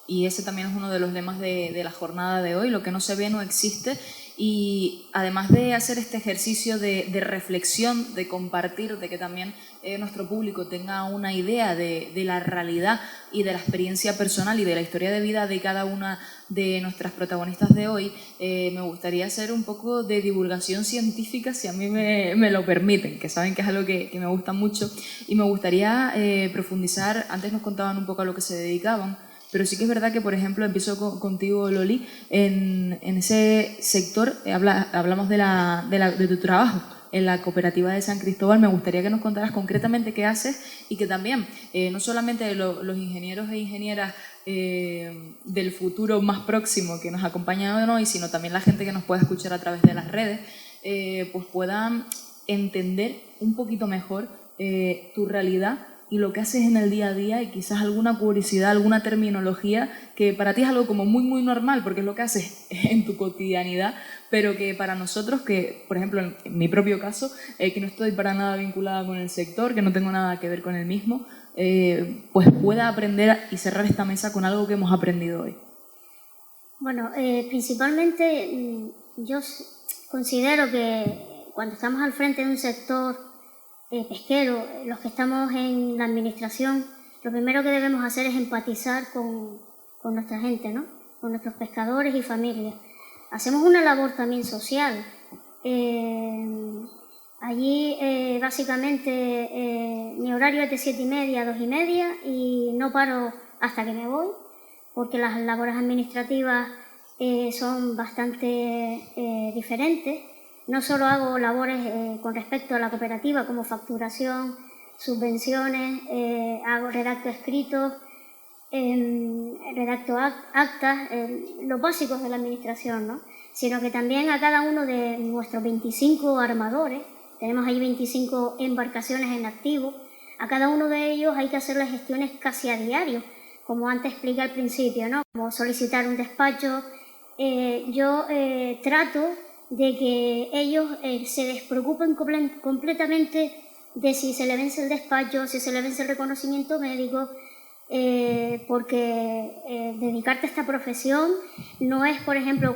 Y ese también es uno de los lemas de la jornada de hoy, lo que no se ve no existe. Y además de hacer este ejercicio de reflexión, de compartir, de que también nuestro público tenga una idea de la realidad y de la experiencia personal y de la historia de vida de cada una de nuestras protagonistas de hoy, me gustaría hacer un poco de divulgación científica, si a mí me lo permiten, que saben que es algo que me gusta mucho, y me gustaría profundizar. Antes nos contaban un poco a lo que se dedicaban, pero sí que es verdad que, por ejemplo, empiezo contigo, Loli, en ese sector hablamos de tu trabajo en la cooperativa de San Cristóbal. Me gustaría que nos contaras concretamente qué haces y que también, no solamente los ingenieros e ingenieras del futuro más próximo que nos acompañan hoy, sino también la gente que nos pueda escuchar a través de las redes, pues puedan entender un poquito mejor tu realidad y lo que haces en el día a día, y quizás alguna curiosidad, alguna terminología que para ti es algo como muy normal porque es lo que haces en tu cotidianidad, pero que para nosotros, que por ejemplo en mi propio caso, que no estoy para nada vinculada con el sector, que no tengo nada que ver con el mismo, pues pueda aprender y cerrar esta mesa con algo que hemos aprendido hoy. Bueno, principalmente yo considero que cuando estamos al frente de un sector pesquero, los que estamos en la administración, lo primero que debemos hacer es empatizar con nuestra gente, ¿no? Con nuestros pescadores y familias. Hacemos una labor también social. Allí básicamente mi horario es de 7:30 a 2:30 y no paro hasta que me voy, porque las labores administrativas son bastante diferentes. No solo hago labores con respecto a la cooperativa como facturación, subvenciones, redacto escritos, redacto actas, los básicos de la administración, ¿no? Sino que también a cada uno de nuestros 25 armadores, tenemos ahí 25 embarcaciones en activo, a cada uno de ellos hay que hacer las gestiones casi a diario, como antes expliqué al principio, ¿no? Como solicitar un despacho. Yo trato de que ellos se despreocupen completamente de si se le vence el despacho, si se le vence el reconocimiento médico, porque dedicarte a esta profesión no es, por ejemplo,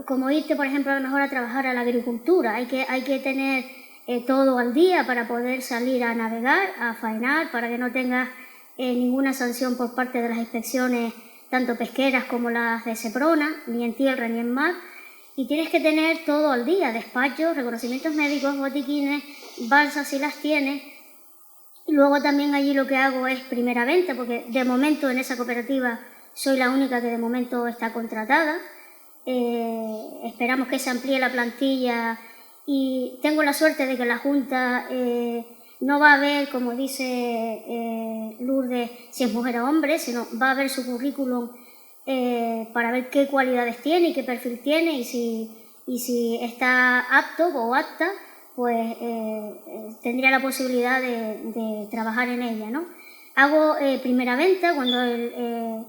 como irte, por ejemplo, a lo mejor a trabajar a la agricultura. Hay que tener todo al día para poder salir a navegar, a faenar, para que no tengas ninguna sanción por parte de las inspecciones, tanto pesqueras como las de Seprona, ni en tierra ni en mar. Y tienes que tener todo al día, despachos, reconocimientos médicos, botiquines, balsas si las tienes. Luego también allí lo que hago es primera venta, porque de momento en esa cooperativa soy la única que de momento está contratada. Esperamos que se amplíe la plantilla y tengo la suerte de que la Junta no va a ver, como dice Lourdes, si es mujer o hombre, sino va a ver su currículum para ver qué cualidades tiene y qué perfil tiene y si está apto o apta, pues tendría la posibilidad de trabajar en ella, ¿no? Hago primera venta cuando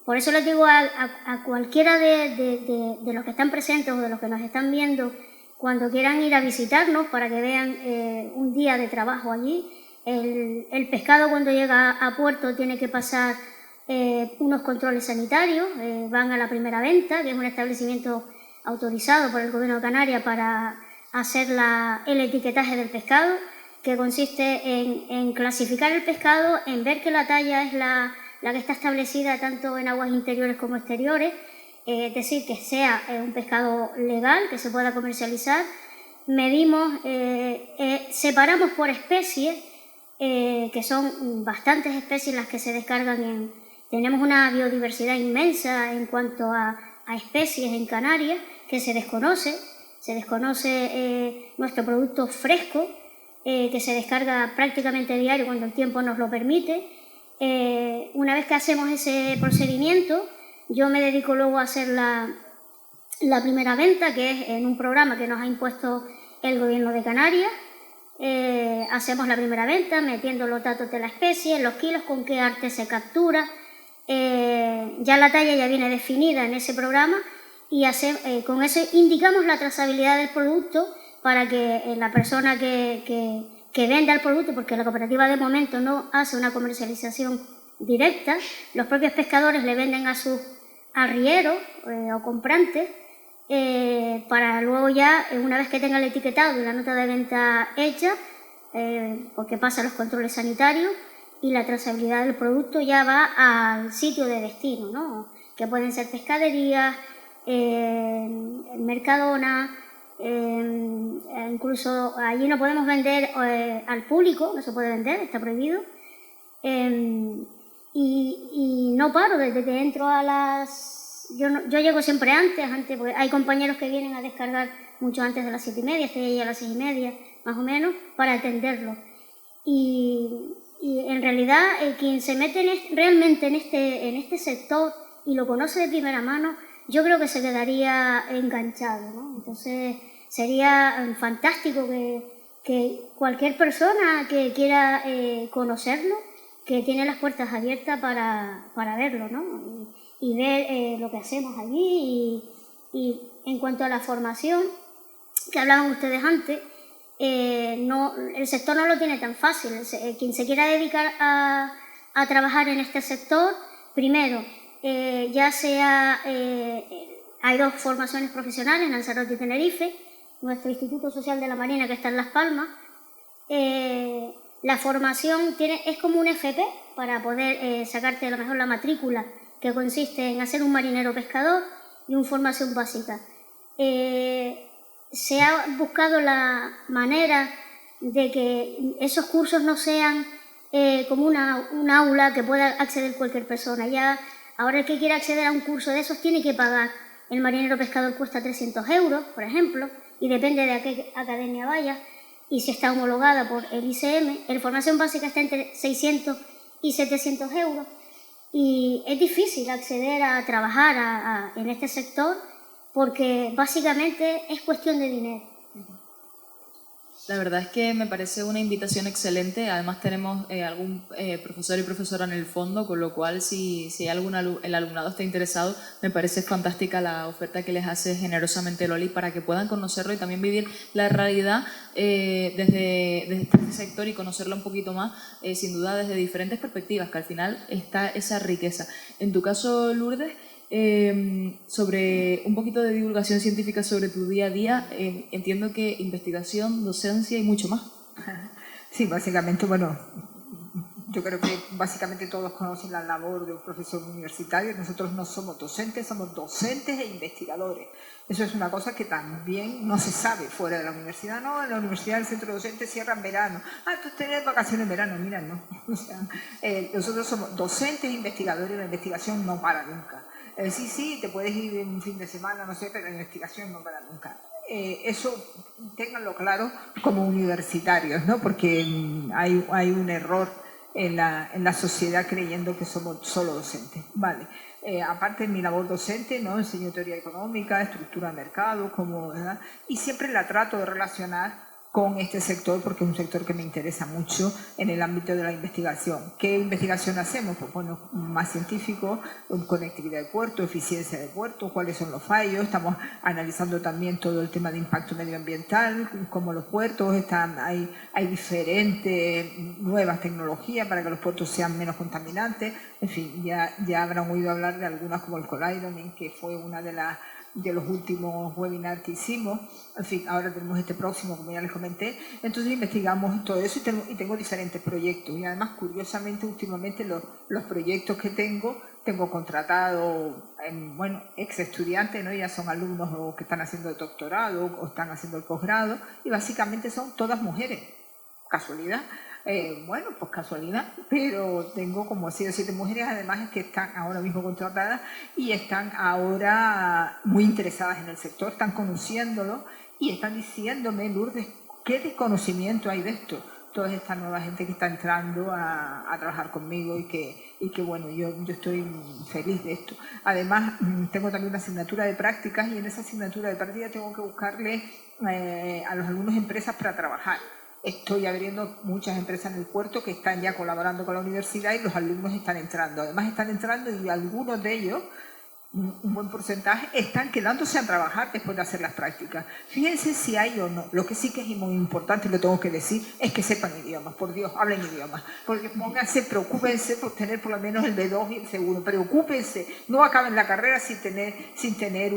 por eso les digo a cualquiera de los que están presentes o de los que nos están viendo, cuando quieran ir a visitarnos para que vean un día de trabajo allí, el pescado cuando llega a puerto tiene que pasar unos controles sanitarios, van a la primera venta, que es un establecimiento autorizado por el Gobierno de Canarias para hacer el etiquetaje del pescado, que consiste en clasificar el pescado, en ver que la talla es la que está establecida tanto en aguas interiores como exteriores, es decir, que sea un pescado legal, que se pueda comercializar. Medimos, separamos por especies, que son bastantes especies las que se descargan tenemos una biodiversidad inmensa en cuanto a especies en Canarias que se desconoce nuestro producto fresco, que se descarga prácticamente diario cuando el tiempo nos lo permite. Una vez que hacemos ese procedimiento, yo me dedico luego a hacer la primera venta, que es en un programa que nos ha impuesto el Gobierno de Canarias. Hacemos la primera venta metiendo los datos de la especie, los kilos, con qué arte se captura. Ya la talla ya viene definida en ese programa y con eso indicamos la trazabilidad del producto para que la persona que venda el producto, porque la cooperativa de momento no hace una comercialización directa, los propios pescadores le venden a sus arrieros o comprantes, para luego ya, una vez que tenga el etiquetado y la nota de venta hecha, porque pasa los controles sanitarios y la trazabilidad del producto ya va al sitio de destino, ¿no? Que pueden ser pescaderías, mercadonas, incluso allí no podemos vender al público, no se puede vender, está prohibido. Y no paro desde que entro a las... Yo llego siempre antes, porque hay compañeros que vienen a descargar mucho antes de las 7:30, estoy ahí a las 6:30 más o menos, para atenderlos. Y en realidad quien se mete realmente en este sector y lo conoce de primera mano, yo creo que se quedaría enganchado, ¿no? Entonces sería fantástico que cualquier persona que quiera conocerlo, que tiene las puertas abiertas para verlo, ¿no? Y ver lo que hacemos allí. Y en cuanto a la formación, que hablaban ustedes antes, el sector no lo tiene tan fácil. Quien se quiera dedicar a trabajar en este sector, primero, ya sea, hay dos formaciones profesionales en Lanzarote y Tenerife, nuestro Instituto Social de la Marina que está en Las Palmas. La formación es como un FP, para poder sacarte a lo mejor la matrícula, que consiste en hacer un marinero pescador y una formación básica. Se ha buscado la manera de que esos cursos no sean como un aula que pueda acceder cualquier persona. Ya ahora el que quiera acceder a un curso de esos tiene que pagar. El marinero pescador cuesta 300 euros, por ejemplo, y depende de a qué academia vaya, y si está homologada por el ICM. La formación básica está entre 600 y 700 euros, y es difícil acceder a trabajar en este sector porque básicamente es cuestión de dinero. La verdad es que me parece una invitación excelente. Además tenemos algún profesor y profesora en el fondo, con lo cual si hay el alumnado está interesado, me parece fantástica la oferta que les hace generosamente Loli para que puedan conocerlo y también vivir la realidad desde este sector y conocerlo un poquito más, sin duda desde diferentes perspectivas, que al final está esa riqueza. En tu caso, Lourdes, sobre un poquito de divulgación científica sobre tu día a día, entiendo que investigación, docencia y mucho más. Sí, básicamente, bueno, yo creo que básicamente todos conocen la labor de un profesor universitario. Nosotros no somos docentes, somos docentes e investigadores. Eso es una cosa que también no se sabe fuera de la universidad. No, en la universidad el centro docente cierra en verano. Tú tenés vacaciones en verano, mira, no. O sea, nosotros somos docentes e investigadores y la investigación no para nunca. Sí, te puedes ir en un fin de semana, no sé, pero la investigación no para nunca. Eso ténganlo claro como universitarios, ¿no? Porque hay un error en la sociedad creyendo que somos solo docentes. Vale. Aparte de mi labor docente, ¿no? Enseño teoría económica, estructura de mercado, ¿verdad? Y siempre la trato de relacionar con este sector porque es un sector que me interesa mucho en el ámbito de la investigación. ¿Qué investigación hacemos? Pues bueno, más científico, conectividad de puertos, eficiencia de puertos, cuáles son los fallos. Estamos analizando también todo el tema de impacto medioambiental, cómo los puertos hay diferentes nuevas tecnologías para que los puertos sean menos contaminantes. En fin, ya habrán oído hablar de algunas como el Colaironing, que fue una de los últimos webinars que hicimos. En fin, ahora tenemos este próximo, como ya les comenté. Entonces investigamos todo eso y tengo diferentes proyectos. Y además, curiosamente, últimamente los proyectos que tengo contratado, ex estudiantes, ¿no? Ya son alumnos o que están haciendo el doctorado o están haciendo el posgrado, y básicamente son todas mujeres. ¿Casualidad? Pues casualidad, pero tengo como 6 o 7 mujeres, además, que están ahora mismo contratadas y están ahora muy interesadas en el sector, están conociéndolo y están diciéndome: Lourdes, ¿qué desconocimiento hay de esto? Toda esta nueva gente que está entrando a trabajar conmigo y que bueno, yo estoy feliz de esto. Además, tengo también una asignatura de prácticas y en esa asignatura de prácticas tengo que buscarle a los alumnos empresas para trabajar. Estoy abriendo muchas empresas en el puerto que están ya colaborando con la universidad y los alumnos están entrando. Además están entrando y algunos de ellos, un buen porcentaje, están quedándose a trabajar después de hacer las prácticas. Fíjense si hay o no. Lo que sí que es muy importante, lo tengo que decir, es que sepan idiomas. Por Dios, hablen idiomas. Porque pónganse, preocúpense por tener por lo menos el B2 y el C1. Preocúpense. No acaben la carrera sin tener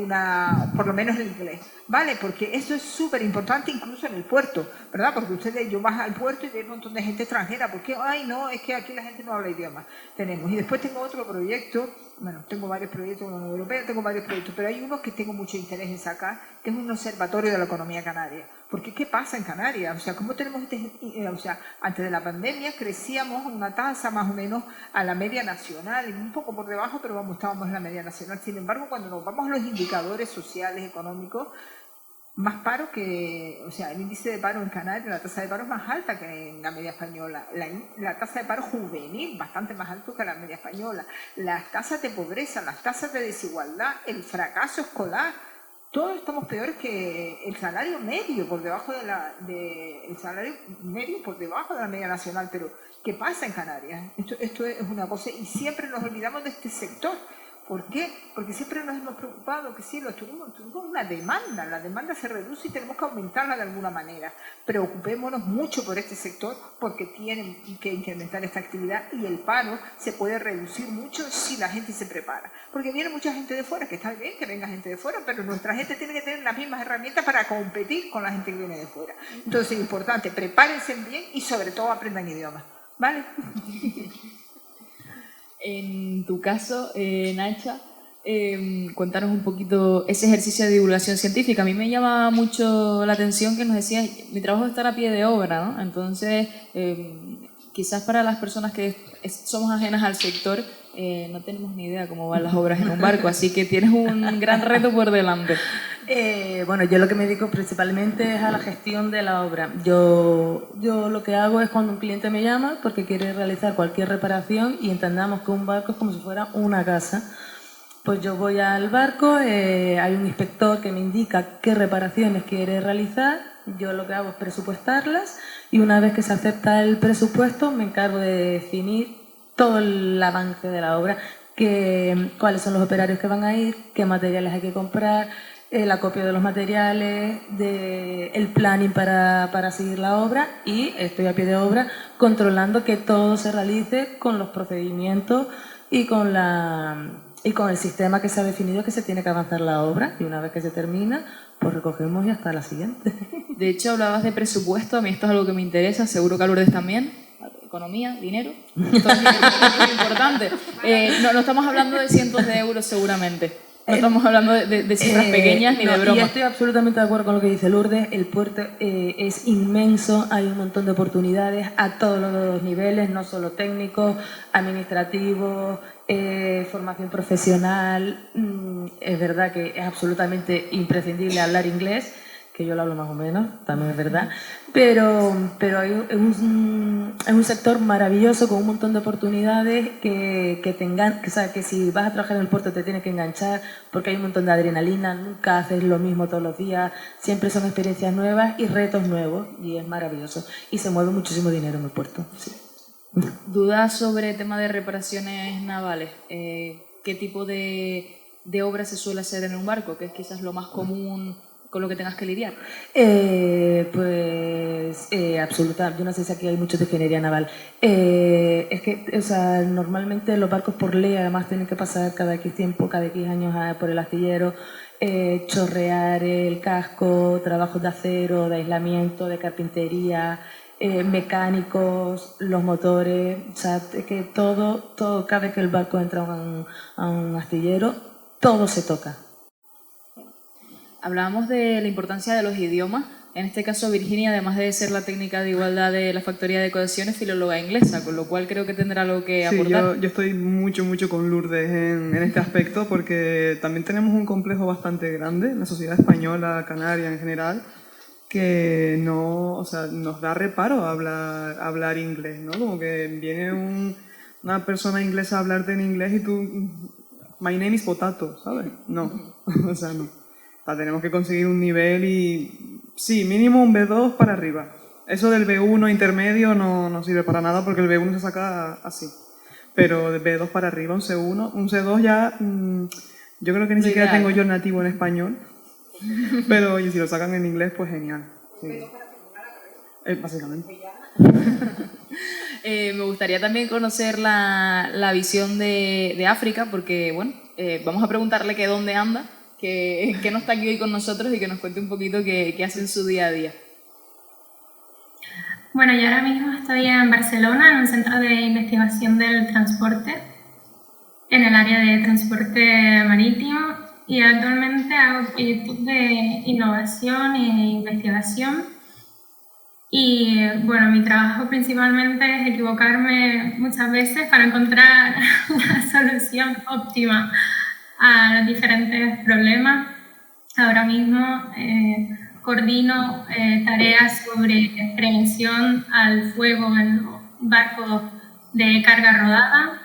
por lo menos el inglés. ¿Vale? Porque eso es súper importante incluso en el puerto, ¿verdad? Porque yo vas al puerto y veo un montón de gente extranjera. Porque, no, es que aquí la gente no habla idioma. Y después tengo otro proyecto. Tengo varios proyectos en la Unión Europea, tengo varios proyectos, pero hay unos que tengo mucho interés en sacar, que es un observatorio de la economía canaria. Porque ¿qué pasa en Canarias? O sea, ¿cómo tenemos antes de la pandemia crecíamos una tasa más o menos a la media nacional, un poco por debajo, pero estábamos en la media nacional. Sin embargo, cuando nos vamos a los indicadores sociales, económicos, más paro el índice de paro en Canarias, la tasa de paro es más alta que en la media española, la tasa de paro juvenil bastante más alta que la media española, las tasas de pobreza, las tasas de desigualdad, el fracaso escolar, todos estamos peores que el salario medio por debajo de la media nacional. Pero ¿qué pasa en Canarias? Esto es una cosa, y siempre nos olvidamos de este sector. ¿Por qué? Porque siempre nos hemos preocupado que sí, los turismos una demanda, la demanda se reduce y tenemos que aumentarla de alguna manera. Preocupémonos mucho por este sector porque tienen que incrementar esta actividad y el paro se puede reducir mucho si la gente se prepara. Porque viene mucha gente de fuera, que está bien que venga gente de fuera, pero nuestra gente tiene que tener las mismas herramientas para competir con la gente que viene de fuera. Entonces es importante, prepárense bien y sobre todo aprendan idiomas. ¿Vale? En tu caso, Nacha, cuéntanos un poquito ese ejercicio de divulgación científica. A mí me llama mucho la atención que nos decías, mi trabajo es estar a pie de obra, ¿no? Entonces, quizás para las personas que somos ajenas al sector, no tenemos ni idea cómo van las obras en un barco, así que tienes un gran reto por delante. Bueno, yo lo que me dedico principalmente es a la gestión de la obra. Yo lo que hago es cuando un cliente me llama porque quiere realizar cualquier reparación y entendamos que un barco es como si fuera una casa, pues yo voy al barco, hay un inspector que me indica qué reparaciones quiere realizar, yo lo que hago es presupuestarlas y una vez que se acepta el presupuesto me encargo de definir todo el avance de la obra, cuáles son los operarios que van a ir, qué materiales hay que comprar, el acopio de los materiales, el planning para seguir la obra, y estoy a pie de obra controlando que todo se realice con los procedimientos y con el sistema que se ha definido que se tiene que avanzar la obra, y una vez que se termina, pues recogemos y hasta la siguiente. De hecho, hablabas de presupuesto, a mí esto es algo que me interesa, seguro que a Lourdes también. Economía, dinero, esto es muy importante. No estamos hablando de cientos de euros seguramente, no estamos hablando de cifras pequeñas ni de broma. Y estoy absolutamente de acuerdo con lo que dice Lourdes, el puerto es inmenso, hay un montón de oportunidades a todos los niveles, no solo técnicos, administrativos, formación profesional. Es verdad que es absolutamente imprescindible hablar inglés, que yo lo hablo más o menos, también es verdad, pero es un sector maravilloso con un montón de oportunidades o sea, que si vas a trabajar en el puerto te tienes que enganchar porque hay un montón de adrenalina, nunca haces lo mismo todos los días, siempre son experiencias nuevas y retos nuevos, y es maravilloso, y se mueve muchísimo dinero en el puerto. Sí. Dudas sobre el tema de reparaciones navales. ¿Qué tipo de obra se suele hacer en un barco? ¿Qué es quizás lo más común con lo que tengas que lidiar? Absoluta. Yo no sé si aquí hay mucho de ingeniería naval. Es que, o sea, normalmente los barcos por ley además tienen que pasar cada X tiempo, cada X años por el astillero, chorrear el casco, trabajos de acero, de aislamiento, de carpintería, mecánicos, los motores, o sea, es que todo, cada vez que el barco entra a un astillero, todo se toca. Hablábamos de la importancia de los idiomas. En este caso, Virginia, además de ser la técnica de igualdad de la Factoría de Cohesión, es filóloga inglesa, con lo cual creo que tendrá algo que aportar. Sí, yo estoy mucho con Lourdes en este aspecto, porque también tenemos un complejo bastante grande en la sociedad española, canaria en general, que no, o sea, nos da reparo hablar inglés, ¿no? Como que viene una persona inglesa a hablarte en inglés y tú, my name is potato, ¿sabes? No, o sea, no. O sea, tenemos que conseguir un nivel y, sí, mínimo un B2 para arriba. Eso del B1 intermedio no sirve para nada porque el B1 se saca así. Pero de B2 para arriba, un C1, un C2 ya, yo creo que ni siquiera tengo yo nativo en español. Pero y si lo sacan en inglés, pues genial. Sí. Básicamente. Me gustaría también conocer la visión de África, porque, bueno, vamos a preguntarle que dónde anda, que no está aquí hoy con nosotros y que nos cuente un poquito qué hace en su día a día. Bueno, yo ahora mismo estoy en Barcelona, en un centro de investigación del transporte, en el área de transporte marítimo, y actualmente hago proyectos de innovación e investigación. Y bueno, mi trabajo principalmente es equivocarme muchas veces para encontrar la solución óptima a los diferentes problemas. Ahora mismo coordino tareas sobre prevención al fuego en barcos de carga rodada,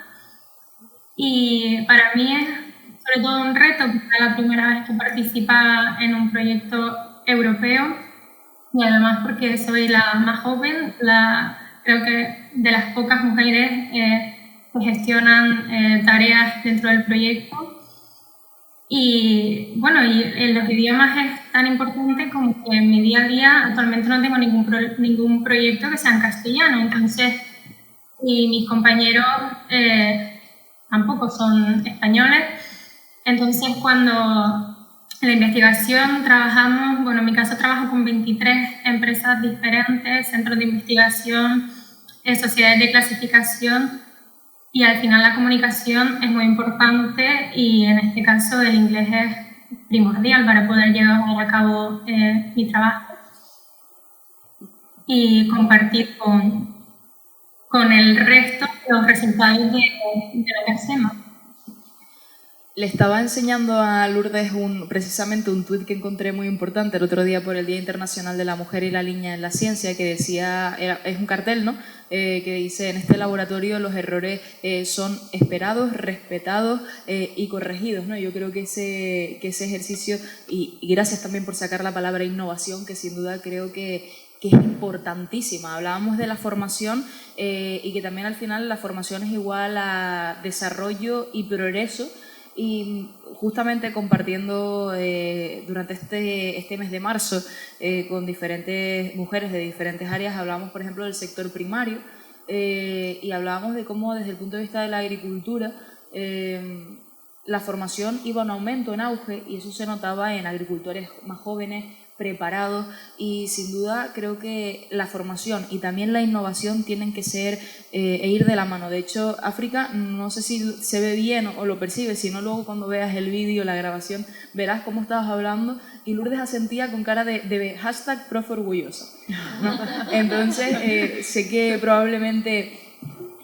y para mí es sobre todo un reto, porque es la primera vez que participaba en un proyecto europeo, y además porque soy la más joven, creo que de las pocas mujeres que gestionan tareas dentro del proyecto. Y bueno, y los idiomas es tan importante como que en mi día a día actualmente no tengo ningún proyecto que sea en castellano, entonces, y mis compañeros tampoco son españoles, entonces cuando en la investigación trabajamos, bueno, en mi caso trabajo con 23 empresas diferentes, centros de investigación, sociedades de clasificación, Y al final la comunicación es muy importante y en este caso el inglés es primordial para poder llevar a cabo mi trabajo y compartir con el resto los resultados de lo que hacemos. Le estaba enseñando a Lourdes precisamente un tuit que encontré muy importante el otro día por el Día Internacional de la Mujer y la Niña en la Ciencia, que decía, es un cartel, ¿no? Que dice, en este laboratorio los errores son esperados, respetados y corregidos, ¿no? Yo creo que ese ejercicio, y gracias también por sacar la palabra innovación, que sin duda creo que es importantísima. Hablábamos de la formación y que también al final la formación es igual a desarrollo y progreso. Y justamente compartiendo durante este mes de marzo con diferentes mujeres de diferentes áreas, hablábamos por ejemplo del sector primario y hablábamos de cómo desde el punto de vista de la agricultura la formación iba en aumento, en auge, y eso se notaba en agricultores más jóvenes, preparados, y sin duda creo que la formación y también la innovación tienen que ser e ir de la mano. De hecho, África, no sé si se ve bien o lo percibes, sino luego cuando veas el vídeo, la grabación, verás cómo estabas hablando y Lourdes asentía con cara de hashtag profe orgullosa, ¿no? Entonces, sé que probablemente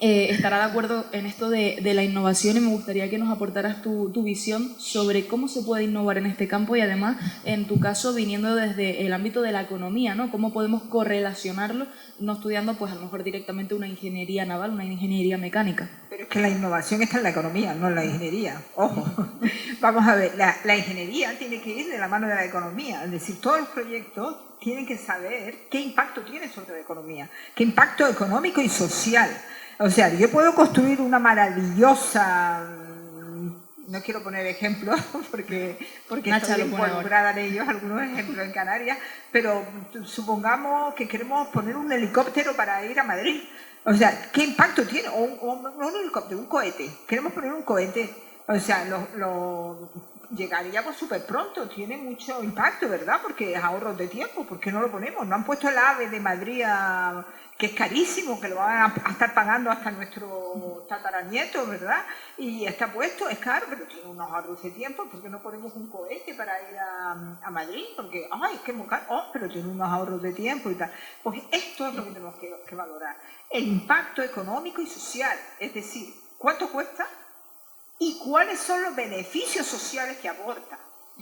estará de acuerdo en esto de la innovación y me gustaría que nos aportaras tu visión sobre cómo se puede innovar en este campo y además, en tu caso, viniendo desde el ámbito de la economía, ¿no? Cómo podemos correlacionarlo, no estudiando pues a lo mejor directamente una ingeniería naval, una ingeniería mecánica. Pero es que la innovación está en la economía, no en la ingeniería. Ojo, vamos a ver, la ingeniería tiene que ir de la mano de la economía, es decir, todos los proyectos tienen que saber qué impacto tiene sobre la economía, qué impacto económico y social. O sea, yo puedo construir una maravillosa, no quiero poner ejemplos porque estoy involucrada en ellos, algunos ejemplos en Canarias, pero supongamos que queremos poner un helicóptero para ir a Madrid. O sea, ¿qué impacto tiene? O no un helicóptero, un cohete. Queremos poner un cohete. O sea, llegaríamos súper pronto, tiene mucho impacto, ¿verdad? Porque es ahorros de tiempo, ¿por qué no lo ponemos? No han puesto el AVE de Madrid que es carísimo, que lo van a estar pagando hasta nuestro tataranieto, ¿verdad? Y está puesto, es caro, pero tiene unos ahorros de tiempo. ¿Por qué no ponemos un cohete para ir a Madrid? Porque, ay, es que es muy caro, pero tiene unos ahorros de tiempo y tal. Pues esto es lo que tenemos que valorar. El impacto económico y social, es decir, ¿cuánto cuesta? Y cuáles son los beneficios sociales que aporta.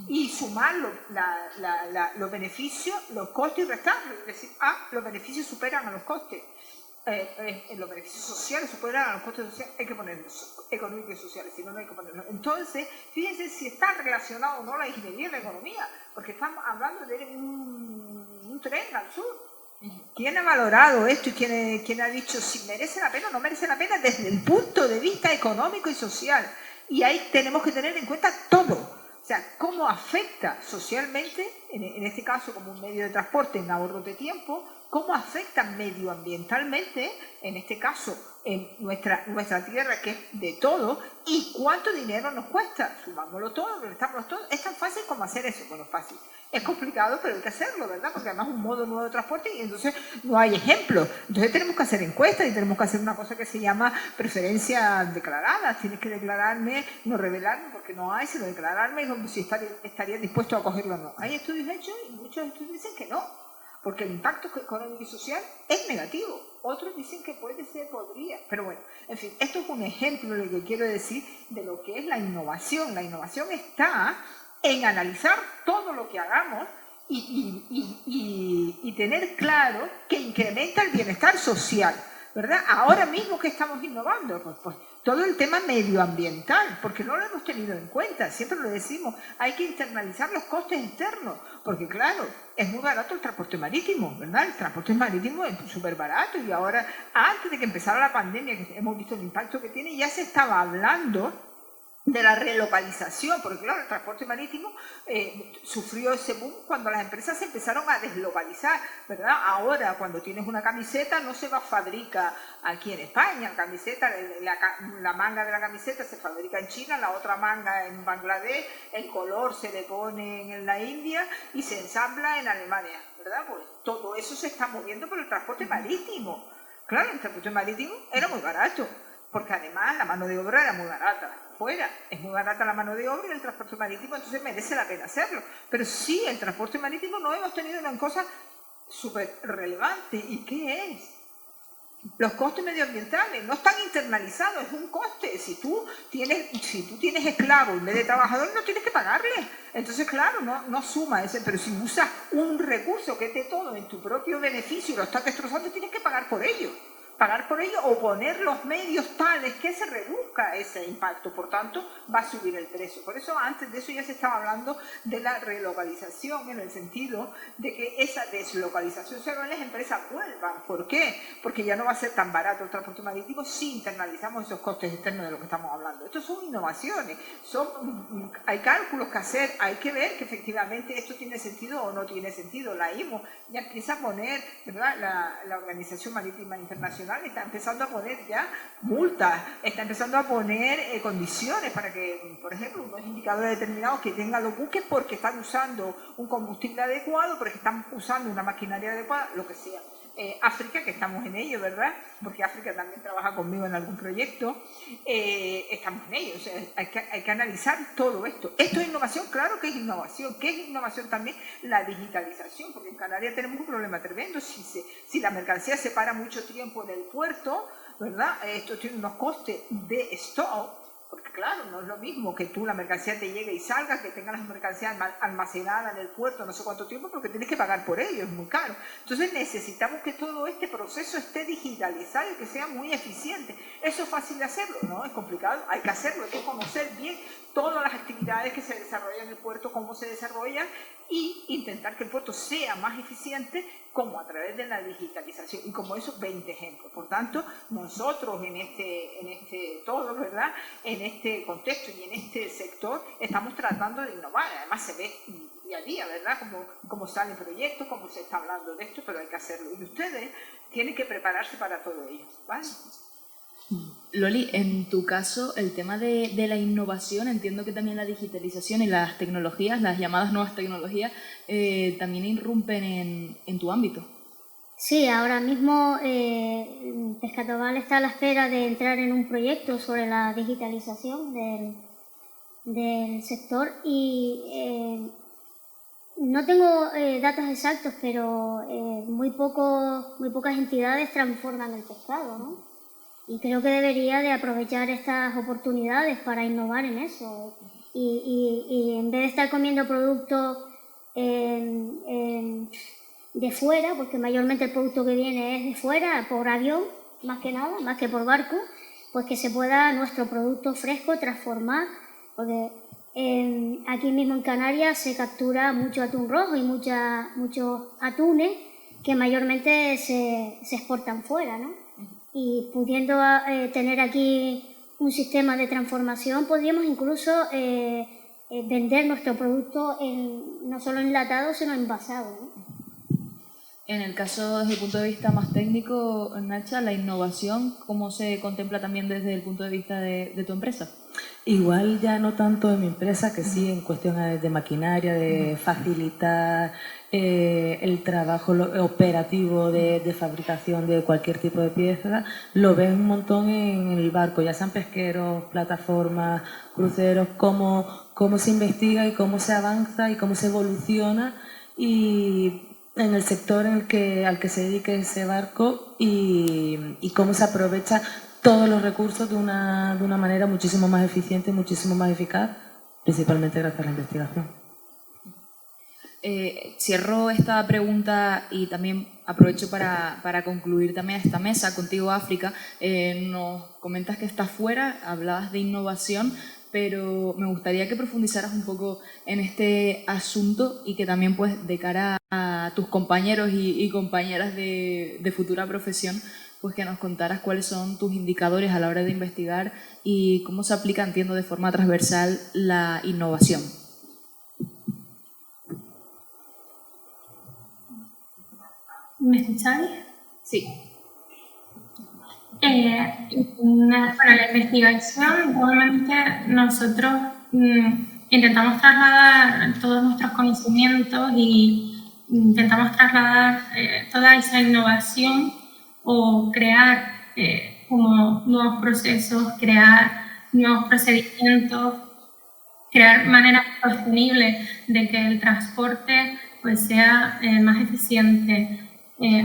Y sumar los beneficios, los costes y restarlos. Es decir, los beneficios superan a los costes. Los beneficios sociales superan a los costes sociales, hay que ponerlos económicos y sociales, si no, no hay que ponerlos. Entonces, fíjense si está relacionado o no la ingeniería y la economía, porque estamos hablando de un tren al sur. ¿Quién ha valorado esto y quién ha dicho si merece la pena o no merece la pena desde el punto de vista económico y social? Y ahí tenemos que tener en cuenta todo. O sea, cómo afecta socialmente, en este caso como un medio de transporte en ahorros de tiempo, cómo afecta medioambientalmente, en este caso en nuestra tierra, que es de todo, y cuánto dinero nos cuesta. Sumámoslo todo, restámoslo todo. Es tan fácil como hacer eso. Bueno, fácil. Es complicado, pero hay que hacerlo, ¿verdad? Porque además es un modo nuevo de transporte y entonces no hay ejemplos. Entonces tenemos que hacer encuestas y tenemos que hacer una cosa que se llama preferencias declaradas. Tienes que declararme, no revelarme porque no hay, sino declararme como si estaría dispuesto a cogerlo o no. Hay estudios hechos y muchos estudios dicen que no, porque el impacto económico y social es negativo. Otros dicen que podría. Pero bueno, en fin, esto es un ejemplo de lo que quiero decir de lo que es la innovación. La innovación está en analizar todo lo que hagamos y tener claro que incrementa el bienestar social, ¿verdad? Ahora mismo que estamos innovando, pues todo el tema medioambiental, porque no lo hemos tenido en cuenta, siempre lo decimos, hay que internalizar los costes externos, porque claro, es muy barato el transporte marítimo, ¿verdad? El transporte marítimo es súper barato y ahora, antes de que empezara la pandemia, que hemos visto el impacto que tiene, ya se estaba hablando de la relocalización, porque claro, el transporte marítimo sufrió ese boom cuando las empresas se empezaron a deslocalizar, ¿verdad? Ahora, cuando tienes una camiseta, no se fabrica aquí en España, la camiseta, la manga de la camiseta se fabrica en China, la otra manga en Bangladesh, el color se le pone en la India y se ensambla en Alemania, ¿verdad? Pues todo eso se está moviendo por el transporte marítimo. Claro, el transporte marítimo era muy barato. porque además la mano de obra era muy barata. Fuera es muy barata la mano de obra y el transporte marítimo, entonces merece la pena hacerlo. Pero sí, el transporte marítimo no hemos tenido una cosa súper relevante. ¿Y qué es? Los costes medioambientales no están internalizados, es un coste. Si tú tienes esclavo en vez de trabajador, no tienes que pagarle. Entonces, claro, no suma ese, pero si usas un recurso que es de todo en tu propio beneficio y lo estás destrozando, tienes que pagar por ello. O poner los medios tales que se reduzca ese impacto, por tanto va a subir el precio. Por eso antes de eso ya se estaba hablando de la relocalización, en el sentido de que esa deslocalización se haga, las empresas vuelvan. ¿Por qué? Porque ya no va a ser tan barato el transporte marítimo si internalizamos esos costes externos de lo que estamos hablando. Estos son innovaciones, hay cálculos que hacer, hay que ver que efectivamente esto tiene sentido o no tiene sentido. La IMO ya empieza a poner, ¿verdad? La Organización Marítima Internacional está empezando a poner ya multas, está empezando a poner condiciones para que, por ejemplo, unos indicadores determinados que tengan los buques porque están usando un combustible adecuado, porque están usando una maquinaria adecuada, lo que sea. África, que estamos en ello, ¿verdad? Porque África también trabaja conmigo en algún proyecto, estamos en ello, o sea, hay que analizar todo esto. ¿Esto es innovación? Claro que es innovación. ¿Qué es innovación también? La digitalización, porque en Canarias tenemos un problema tremendo. Si la mercancía se para mucho tiempo en el puerto, ¿verdad? Esto tiene unos costes de stock, porque claro, no es lo mismo que tú la mercancía te llegue y salga, que tengas las mercancías almacenadas en el puerto no sé cuánto tiempo, porque tienes que pagar por ello, es muy caro. Entonces necesitamos que todo este proceso esté digitalizado y que sea muy eficiente. ¿Eso es fácil de hacerlo? No, es complicado, hay que hacerlo, hay que conocer bien todas las actividades que se desarrollan en el puerto, cómo se desarrollan, y intentar que el puerto sea más eficiente, como a través de la digitalización, y como esos 20 ejemplos. Por tanto, nosotros todos, ¿verdad?, en este contexto y en este sector estamos tratando de innovar. Además se ve día a día, ¿verdad?, cómo salen proyectos, cómo se está hablando de esto, pero hay que hacerlo. Y ustedes tienen que prepararse para todo ello, ¿vale? Loli, en tu caso, el tema de la innovación, entiendo que también la digitalización y las tecnologías, las llamadas nuevas tecnologías, también irrumpen en tu ámbito. Sí, ahora mismo Pescatoval está a la espera de entrar en un proyecto sobre la digitalización del sector y no tengo datos exactos, pero muy pocas entidades transforman el pescado, ¿no? Y creo que debería de aprovechar estas oportunidades para innovar en eso. Y en vez de estar comiendo productos de fuera, porque mayormente el producto que viene es de fuera, por avión, más que nada, más que por barco, pues que se pueda nuestro producto fresco transformar, porque aquí mismo en Canarias se captura mucho atún rojo y muchos atunes que mayormente se exportan fuera, ¿no? Y pudiendo tener aquí un sistema de transformación, podríamos incluso vender nuestro producto no solo enlatado, sino envasado, ¿no? En el caso, desde el punto de vista más técnico, Nacha, la innovación, ¿cómo se contempla también desde el punto de vista de tu empresa? Igual ya no tanto en mi empresa, que sí en cuestiones de maquinaria, de facilitar el trabajo operativo de fabricación de cualquier tipo de pieza, lo ves un montón en el barco, ya sean pesqueros, plataformas, cruceros, cómo se investiga y cómo se avanza y cómo se evoluciona y en el sector al que se dedique ese barco y cómo se aprovecha todos los recursos de una manera muchísimo más eficiente, muchísimo más eficaz, principalmente gracias a la investigación. Cierro esta pregunta y también aprovecho para concluir también esta mesa contigo, África. Nos comentas que estás fuera, hablabas de innovación, pero me gustaría que profundizaras un poco en este asunto y que también, pues, de cara a tus compañeros y compañeras de futura profesión, pues que nos contaras cuáles son tus indicadores a la hora de investigar y cómo se aplica, entiendo, de forma transversal la innovación. ¿Me escucháis? Sí. La investigación, obviamente nosotros intentamos trasladar todos nuestros conocimientos y intentamos trasladar toda esa innovación o crear como nuevos procesos, crear nuevos procedimientos, crear maneras sostenibles de que el transporte pues, sea más eficiente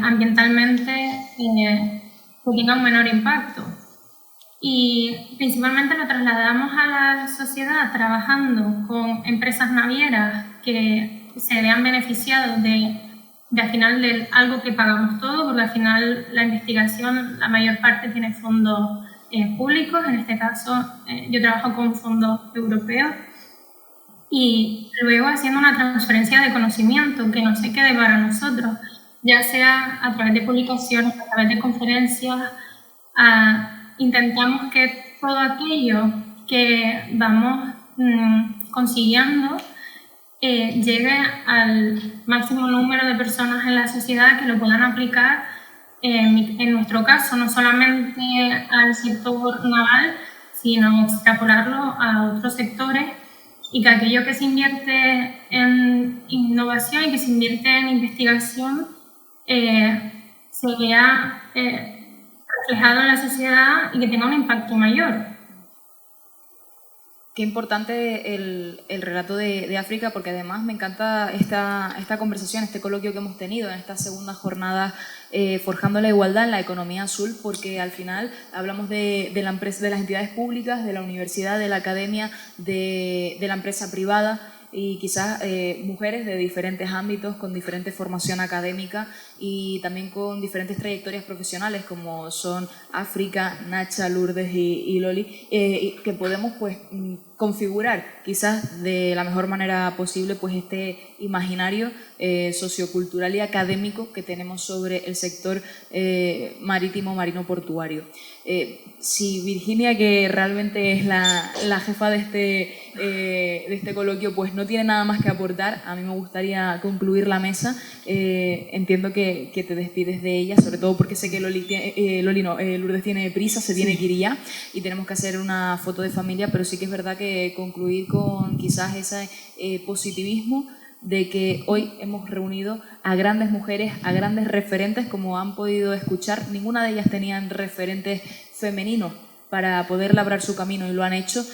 ambientalmente, que tenga un menor impacto. Y principalmente lo trasladamos a la sociedad trabajando con empresas navieras que se vean beneficiados de al final de algo que pagamos todos, porque al final la investigación, la mayor parte tiene fondos públicos, en este caso yo trabajo con fondos europeos, y luego haciendo una transferencia de conocimiento que no se quede para nosotros, ya sea a través de publicaciones, a través de conferencias, intentamos que todo aquello que vamos consiguiendo llegue al máximo número de personas en la sociedad que lo puedan aplicar, en nuestro caso, no solamente al sector naval, sino extrapolarlo a otros sectores, y que aquello que se invierte en innovación y que se invierte en investigación se vea reflejado en la sociedad y que tenga un impacto mayor. Qué importante el relato de África, porque además me encanta esta conversación, este coloquio que hemos tenido en esta segunda jornada Forjando la Igualdad en la Economía Azul, porque al final hablamos de la empresa, de las entidades públicas, de la universidad, de la academia, de la empresa privada, y quizás mujeres de diferentes ámbitos, con diferente formación académica y también con diferentes trayectorias profesionales, como son África, Nacha, Lourdes y Loli, que podemos pues configurar quizás de la mejor manera posible pues este imaginario sociocultural y académico que tenemos sobre el sector marítimo, marino portuario. Si Virginia, que realmente es la jefa de este coloquio, pues no tiene nada más que aportar, a mí me gustaría concluir la mesa. Entiendo que te despides de ella, sobre todo porque sé que Lourdes tiene prisa, se tiene que ir ya y tenemos que hacer una foto de familia, pero sí que es verdad que concluir con quizás ese positivismo de que hoy hemos reunido a grandes mujeres, a grandes referentes, como han podido escuchar. Ninguna de ellas tenían referentes femeninos para poder labrar su camino y lo han hecho.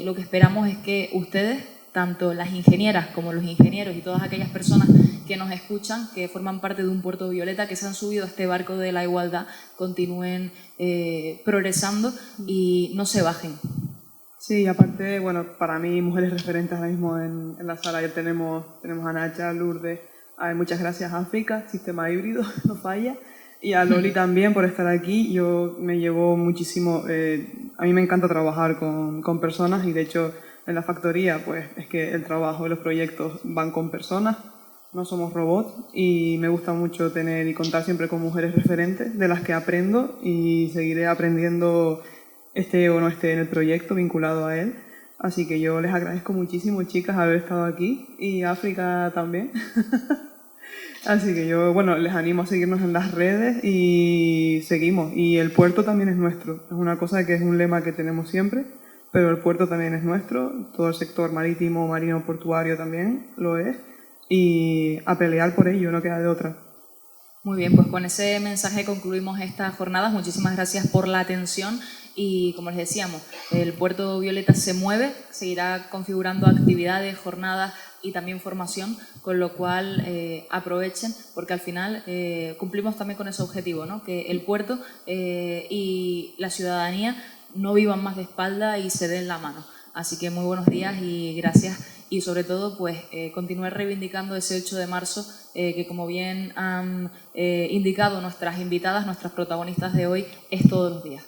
Lo que esperamos es que ustedes, tanto las ingenieras como los ingenieros y todas aquellas personas que nos escuchan, que forman parte de un Puerto Violeta, que se han subido a este barco de la igualdad, continúen progresando y no se bajen. Sí, aparte, bueno, para mí, mujeres referentes ahora mismo en la sala, ya tenemos a Nacha, Lourdes, muchas gracias a África, Sistema Híbrido, no falla, y a Loli también por estar aquí. Yo me llevo muchísimo, a mí me encanta trabajar con personas, y de hecho en la factoría pues es que el trabajo y los proyectos van con personas, no somos robots, y me gusta mucho tener y contar siempre con mujeres referentes de las que aprendo y seguiré aprendiendo esté o no esté en el proyecto vinculado a él. Así que yo les agradezco muchísimo, chicas, haber estado aquí, y África también. Así que yo, bueno, les animo a seguirnos en las redes y seguimos. Y el puerto también es nuestro. Es una cosa que es un lema que tenemos siempre, pero el puerto también es nuestro. Todo el sector marítimo, marino, portuario también lo es. Y a pelear por ello, no queda de otra. Muy bien, pues con ese mensaje concluimos esta jornada. Muchísimas gracias por la atención. Y como les decíamos, el Puerto Violeta se mueve, seguirá configurando actividades, jornadas y también formación, con lo cual aprovechen, porque al final cumplimos también con ese objetivo, ¿no? Que el puerto y la ciudadanía no vivan más de espalda y se den la mano. Así que muy buenos días y gracias, y sobre todo pues continuar reivindicando ese 8 de marzo que, como bien han indicado nuestras invitadas, nuestras protagonistas de hoy, es todos los días.